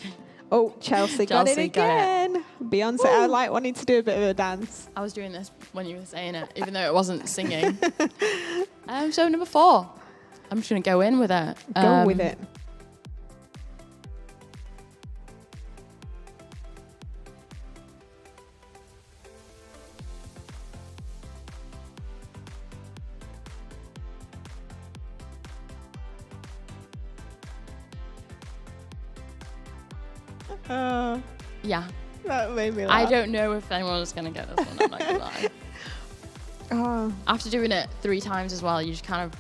Oh, Chelsea got it again. Beyonce, I like wanting to do a bit of a dance. I was doing this when you were saying it, even though it wasn't singing. So number 4. I'm just going to go in with it. Go with it. Yeah. That made me laugh. I don't know if anyone's going to get this one. I'm not going to lie. Oh. After doing it 3 times as well, you just kind of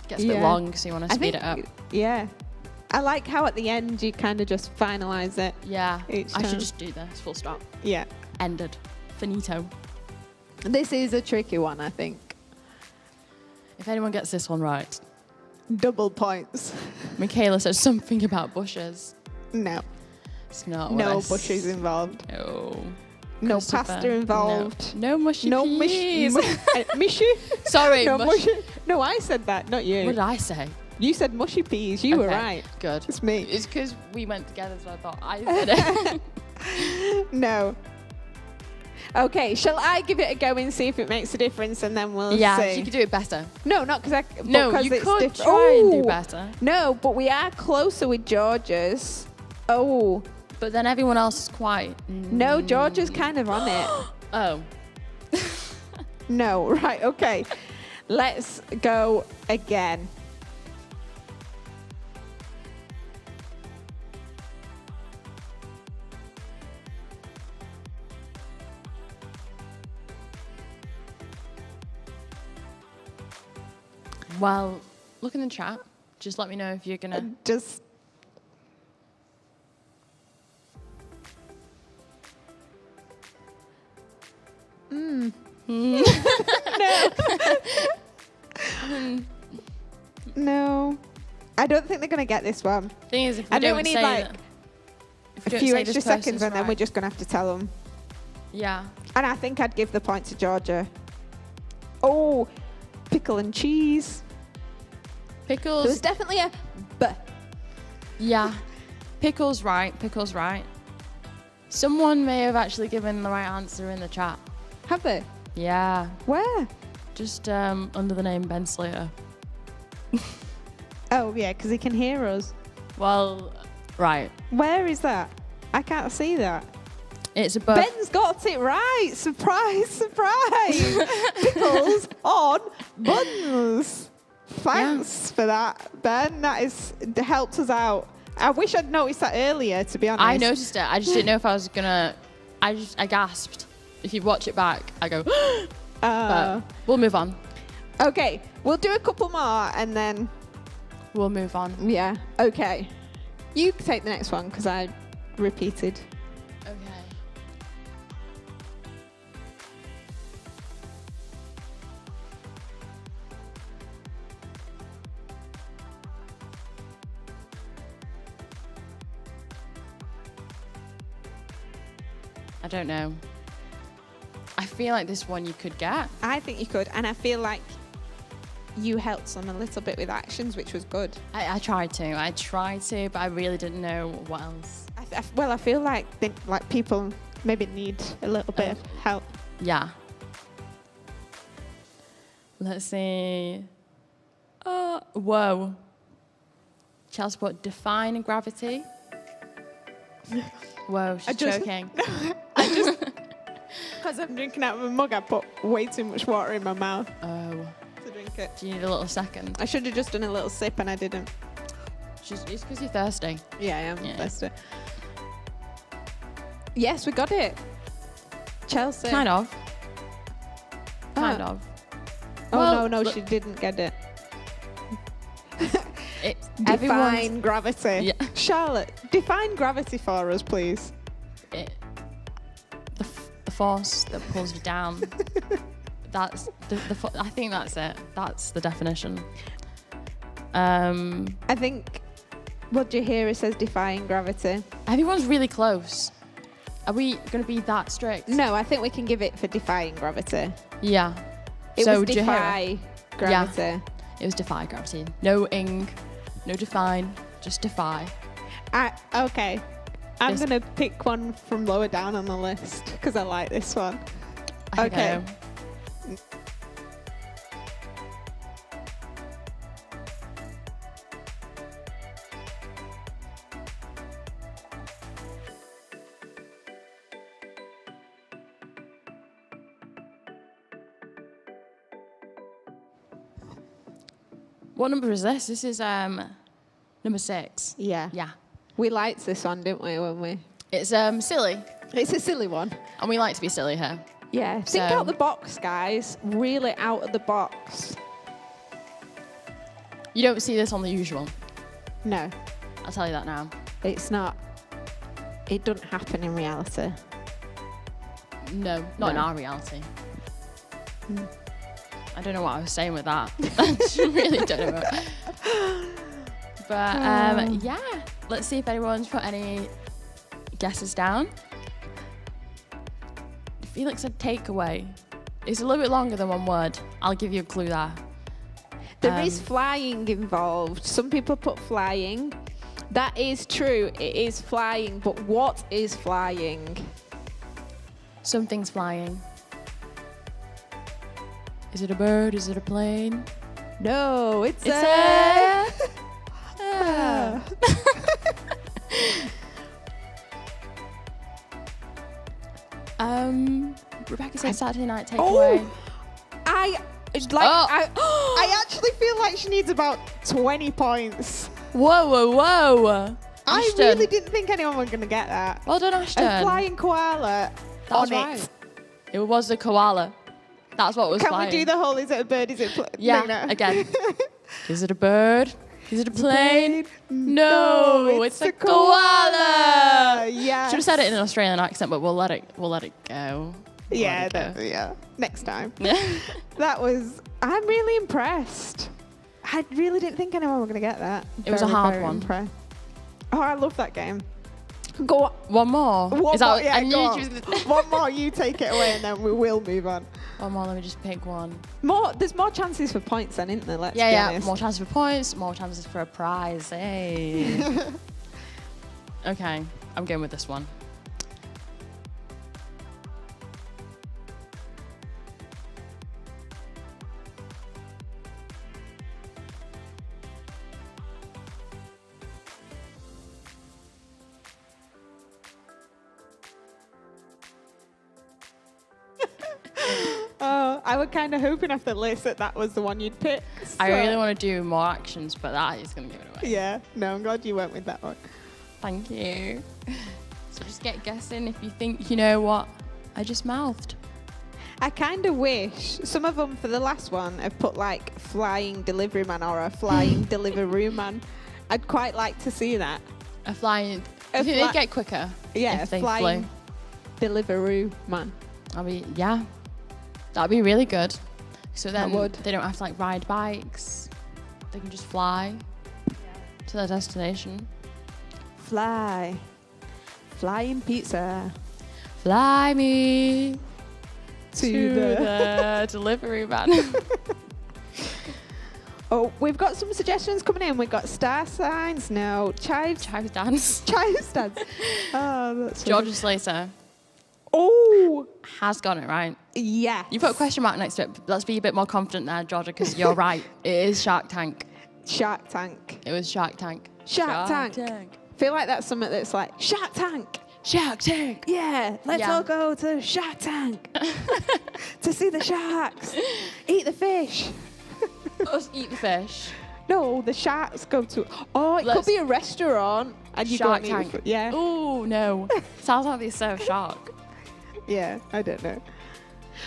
gets a bit long, so you want to speed it up. Yeah. I like how at the end you kind of just finalise it. Yeah. Each I time. should just do this. Full stop. Yeah. Ended. Finito. This is a tricky one, I think. If anyone gets this one right, Double points. Michaela says something about bushes. No. It's not what No I bushes involved. No. No Christopher, pasta involved. No mushy No peas. mushy. Sorry, No mush. mushy. No, I said that, not you. What did I say? You said mushy peas. You were Okay, right. Good. It's me. It's because we went together, so I thought I said it. No. Okay, shall I give it a go and see if it makes a difference, and then we'll Yeah, see? you could do it better. No, not because I. No, because you it's could different. try and do Oh! better. No, but we are closer with George's. Oh. But then everyone else is quite... No, George is kind of on it. Oh. No, right, okay. Let's go again. Well, look in the chat. Just let me know if you're going to... Just. No. I don't think they're going to get this one. Thing is, if we I think don't we need say like that- if a we don't few say this extra person's seconds and then we're right- just going to have to tell them. Yeah. And I think I'd give the point to Georgia. Oh, pickle and cheese. Pickles... There was definitely a B. Yeah. Pickles right. Pickles right. Someone may have actually given the right answer in the chat. Have they? Yeah. Where? Just under the name Ben Slater. Oh, yeah, because he can hear us. Well, right. Where is that? I can't see that. It's above... Ben's got it right. Surprise, surprise. Pickles on buns. Thanks for that, Ben. That has helped us out. I wish I'd noticed that earlier, to be honest. I noticed it. I just didn't know if I was going to... I gasped. If you watch it back, I go... But we'll move on. Okay, we'll do a couple more and then... We'll move on. Yeah, okay. You take the next one because I repeated. Okay. I don't know. I feel like this one you could get. I think you could, and I feel like you helped some a little bit with actions, which was good. I tried to, but I really didn't know what else. Well, I feel like people maybe need a little bit of help. Yeah. Let's see. Whoa. Chelsea put define gravity. Whoa, she's choking. Because I'm drinking out of a mug, I put way too much water in my mouth Oh. to drink it. Do you need a little second? I should have just done a little sip and I didn't. It's because you're thirsty. Yeah, I am Yeah. thirsty. Yes, we got it. Chelsea. Kind of. Kind Oh. of. Oh, Well, no, look- she didn't get it. Everyone's- Define gravity. Yeah. Charlotte, define gravity for us, please. The force that pulls you down. That's I think that's it. That's the definition. I think, what do you hear? It says defying gravity. Everyone's really close. Are we going to be that strict? No, I think we can give it for defying gravity. Yeah. It So was do you hear it? defy gravity. It was defy gravity. No ing, no define, just defy. Okay. I'm This- going to pick one from lower down on the list because I like this one. I think I Okay. know. What number is this? This is number 6. Yeah. Yeah. We liked this one, didn't we, when we... It's silly, It's a silly one. and we like to be silly here. Yeah. Think So- out the box, guys. Really out of the box. You don't see this on the usual. No. I'll tell you that now. It's not. It doesn't happen in reality. No, not in our reality. I don't know what I was saying with that. I really don't know. But yeah, let's see if anyone's put any guesses down. Felix said takeaway. It's a little bit longer than one word. I'll give you a clue there. There is flying involved. Some people put flying. That is true. It is flying. But what is flying? Something's flying. Is it a bird? Is it a plane? No, it's a... Rebecca said Saturday night takeaway. I actually feel like she needs about 20 points. Whoa. I Ashton. really didn't think anyone was going to get that. Well done, Ashton. A flying koala. That was on right. it. It was the koala. That's what was flying. Can we do the whole, is it a bird, is it a Yeah, again. Is it a bird? Is it a plane? No, it's a koala. Yeah. Should have said it in an Australian accent, but we'll let it go. Yeah. Next time. I'm really impressed. I really didn't think anyone was going to get that. It was a hard one. Impressed. Oh, I love that game. Go on. One more. One Is that more, yeah, I knew go you on. was- One more, you take it away and then we will move on. One more, let me just pick one. There's more chances for points then, isn't there? Let's be Yeah, honest. more chances for points, more chances for a prize. Hey. Okay, I'm going with this one. I was kind of hoping after Liz that was the one you'd pick. So. I really want to do more actions, but that is going to give it away. Yeah, no, I'm glad you went with that one. Thank you. So just get guessing if you think you know what I just mouthed. I kind of wish some of them for the last one have put like flying delivery man or a flying Deliveroo man. I'd quite like to see that. A flying. I think they get quicker. Yeah, if they flying flew. Deliveroo man. That'd be really good. So then would. they don't have to like ride bikes. They can just fly to their destination. Flying pizza Fly me to the delivery van. Oh, we've got some suggestions coming in. We've got star signs, chives dance. Chives dance. Oh, that's Georgia Slater Oh, has got it right. yeah. You put a question mark next to it. Let's be a bit more confident there, Georgia, because you're right. It is Shark Tank. Shark Tank. It was Shark Tank. Shark Tank. I feel like that's something that's like Shark Tank. Shark Tank. Yeah, let's all go to Shark Tank to see the sharks. Eat the fish. Us eat the fish. No, the sharks go to. Oh, it could be a restaurant and you Shark go Tank. and eat. Yeah. Oh no. Sounds like they serve shark. Yeah, I don't know.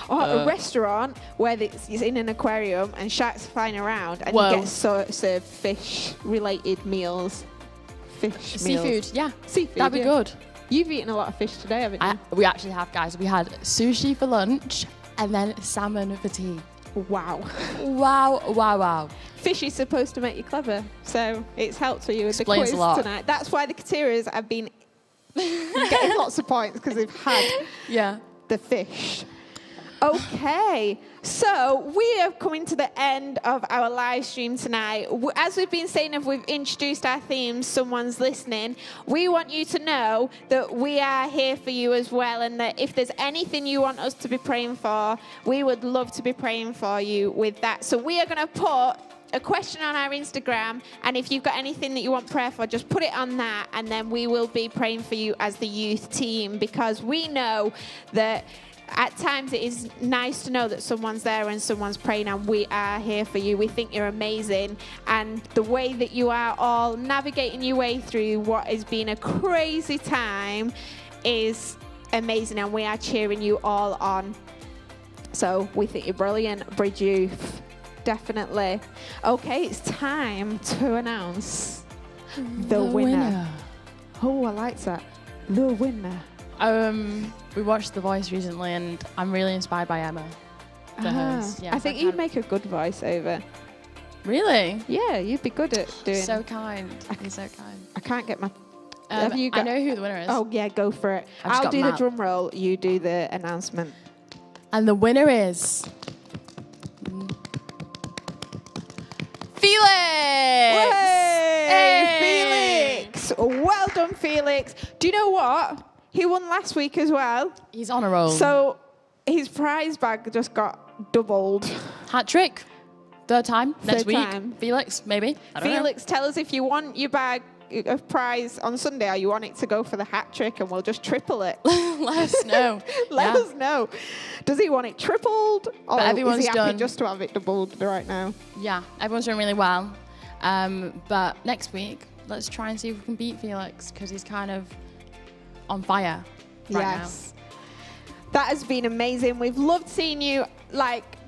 Or a restaurant where it's in an aquarium and sharks flying around and you get served fish-related meals. Seafood, yeah. Seafood. That'd be good. You've eaten a lot of fish today, haven't you? We actually have, guys. We had sushi for lunch and then salmon for tea. Wow. Wow. Fish is supposed to make you clever, so it's helped for you with Explains the a lot. quiz tonight. That's why the Katerias have been getting lots of points because they've had the fish. Okay, so we are coming to the end of our live stream tonight. As we've been saying, if we've introduced our themes, someone's listening, we want you to know that we are here for you as well, and that if there's anything you want us to be praying for, we would love to be praying for you with that. So we are going to put a question on our Instagram, and if you've got anything that you want prayer for, just put it on that, and then we will be praying for you as the youth team, because we know that at times it is nice to know that someone's there and someone's praying, and we are here for you. We think you're amazing, and the way that you are all navigating your way through what has been a crazy time is amazing, and we are cheering you all on. So we think you're brilliant, Bridge Youth. Definitely. Okay, it's time to announce The winner. Oh, I like that. The winner. We watched The Voice recently, and I'm really inspired by Emma, the host. Yeah, I think you'd make a good voiceover. Really? Yeah, you'd be good at doing. So kind. You're so kind. I can't get my. Have you got? I know who the winner is. Oh yeah, go for it. I'll do the drum roll. You do the announcement. And the winner is Felix. Hey, Felix! Well done, Felix. Do you know what? He won last week as well. He's on a roll. So his prize bag just got doubled. Hat trick. Third time next Third week. time. Felix, maybe. I don't Felix, tell us if you want your bag of prize on Sunday, or you want it to go for the hat trick, and we'll just triple it. Let us know. Let us know. Does he want it tripled, or everyone's is he happy done. just to have it doubled right now? Yeah, everyone's doing really well. But next week, let's try and see if we can beat Felix, because he's kind of on fire right now. That has been amazing. We've loved seeing you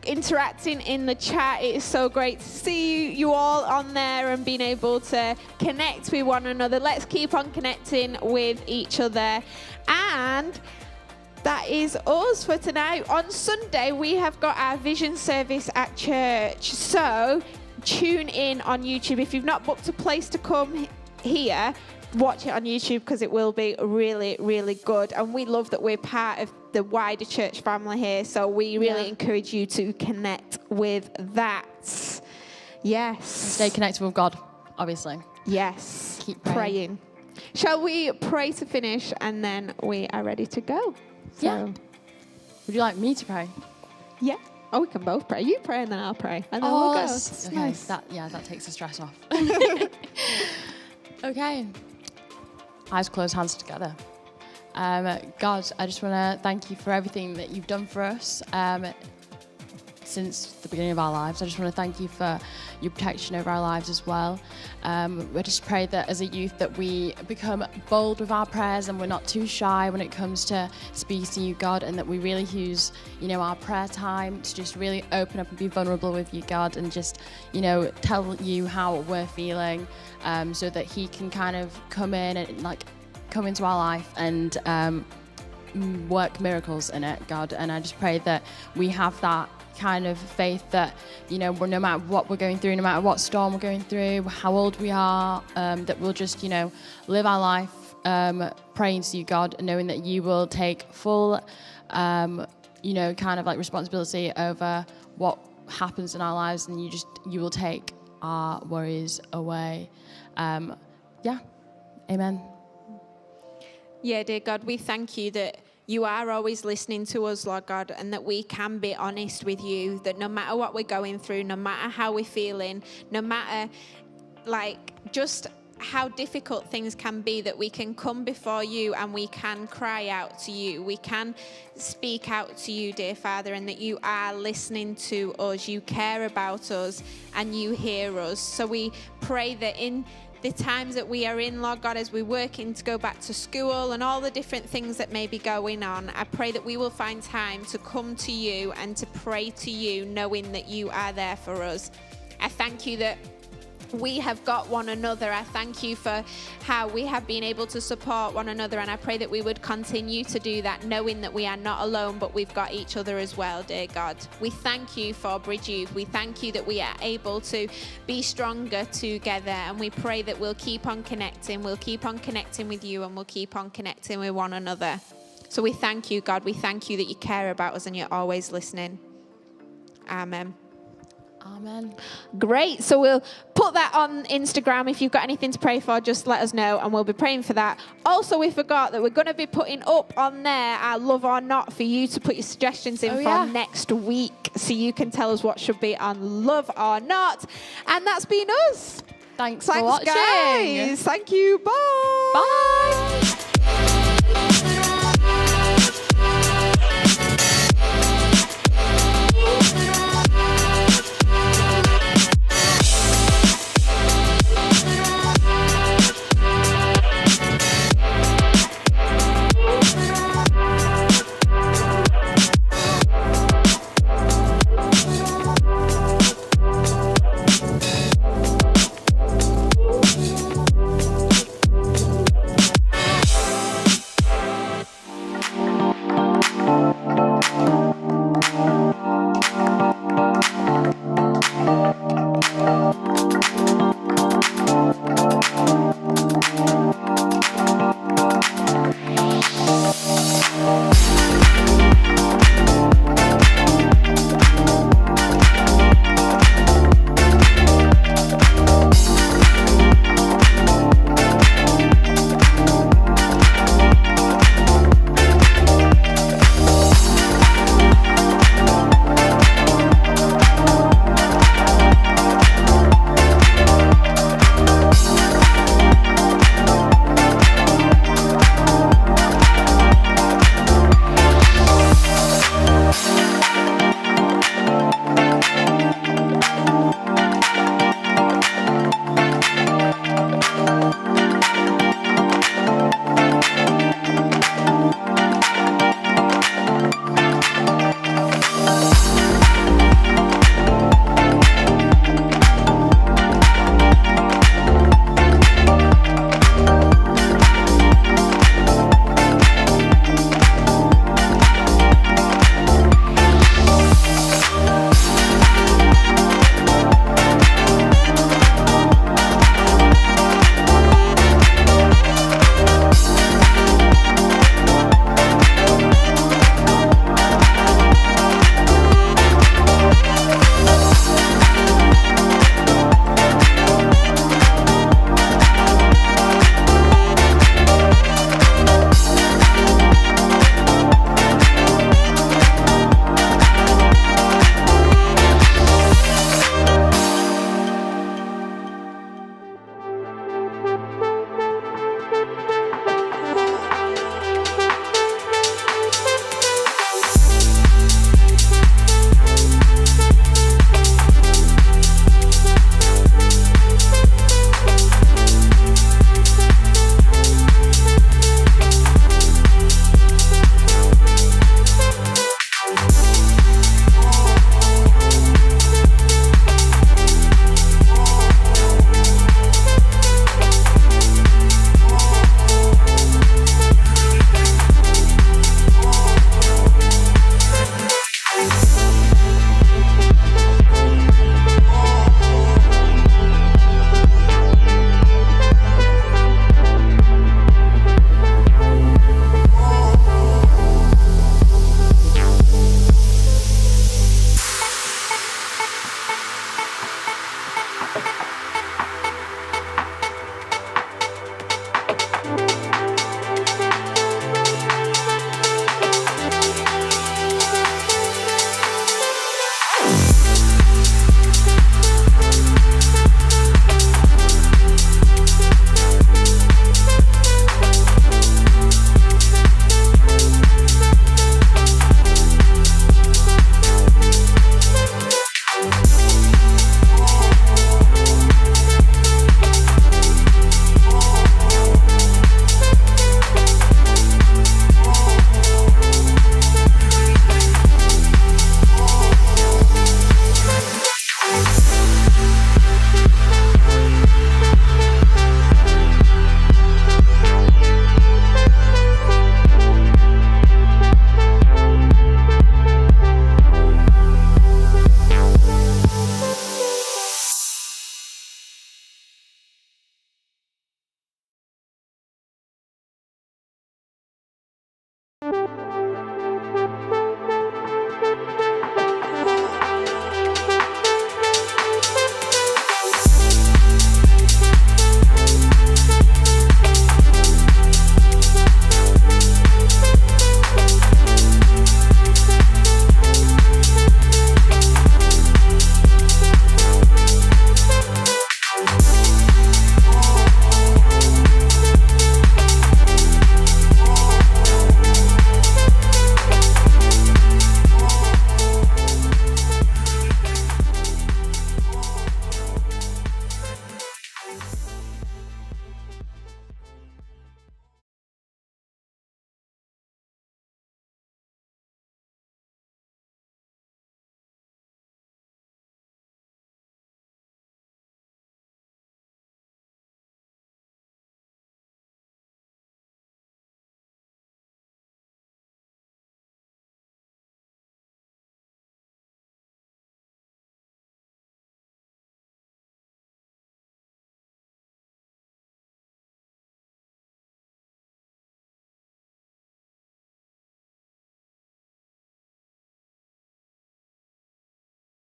interacting in the chat. It is so great to see you all on there and being able to connect with one another. Let's keep on connecting with each other. And that is us for tonight. On Sunday, we have got our vision service at church. So tune in on YouTube. If you've not booked a place to come here, watch it on YouTube, because it will be really, really good. And we love that we're part of the wider church family here. So we really encourage you to connect with that. Yes. Stay connected with God, obviously. Yes. Keep praying. Shall we pray to finish, and then we are ready to go? Yeah. Would you like me to pray? Yeah. Oh, we can both pray. You pray and then I'll pray. And then we'll go. It's okay. Nice. That takes the stress off. Okay. Eyes closed, hands together. God, I just want to thank you for everything that you've done for us since the beginning of our lives. I just want to thank you for your protection over our lives as well. We just pray that as a youth that we become bold with our prayers, and we're not too shy when it comes to speaking to you, God, and that we really use, our prayer time to just really open up and be vulnerable with you, God, and just, tell you how we're feeling, so that he can kind of come in and come into our life and work miracles in it, God. And I just pray that we have that kind of faith that, no matter what we're going through, no matter what storm we're going through, how old we are, that we'll just, live our life praying to you, God, and knowing that you will take full, responsibility over what happens in our lives, and you will take our worries away. Amen. Yeah, dear God, we thank you that you are always listening to us, Lord God, and that we can be honest with you, that no matter what we're going through, no matter how we're feeling, no matter just how difficult things can be, that we can come before you and we can cry out to you. We can speak out to you, dear Father, and that you are listening to us. You care about us and you hear us. So we pray that in the times that we are in, Lord God, as we're working to go back to school and all the different things that may be going on, I pray that we will find time to come to you and to pray to you, knowing that you are there for us. I thank you that we have got one another. I thank you for how we have been able to support one another, and I pray that we would continue to do that, knowing that we are not alone, but we've got each other as well, dear God. We thank you for Bridge Youth. We thank you that we are able to be stronger together, and we pray that we'll keep on connecting. We'll keep on connecting with you, and we'll keep on connecting with one another. So we thank you, God. We thank you that you care about us and you're always listening. Amen. Amen. Great. So we'll put that on Instagram. If you've got anything to pray for, just let us know and we'll be praying for that. Also, we forgot that we're going to be putting up on there our Love or Not for you to put your suggestions in for next week. So you can tell us what should be on Love or Not. And that's been us. Thanks for watching. Guys. Thank you. Bye. Bye.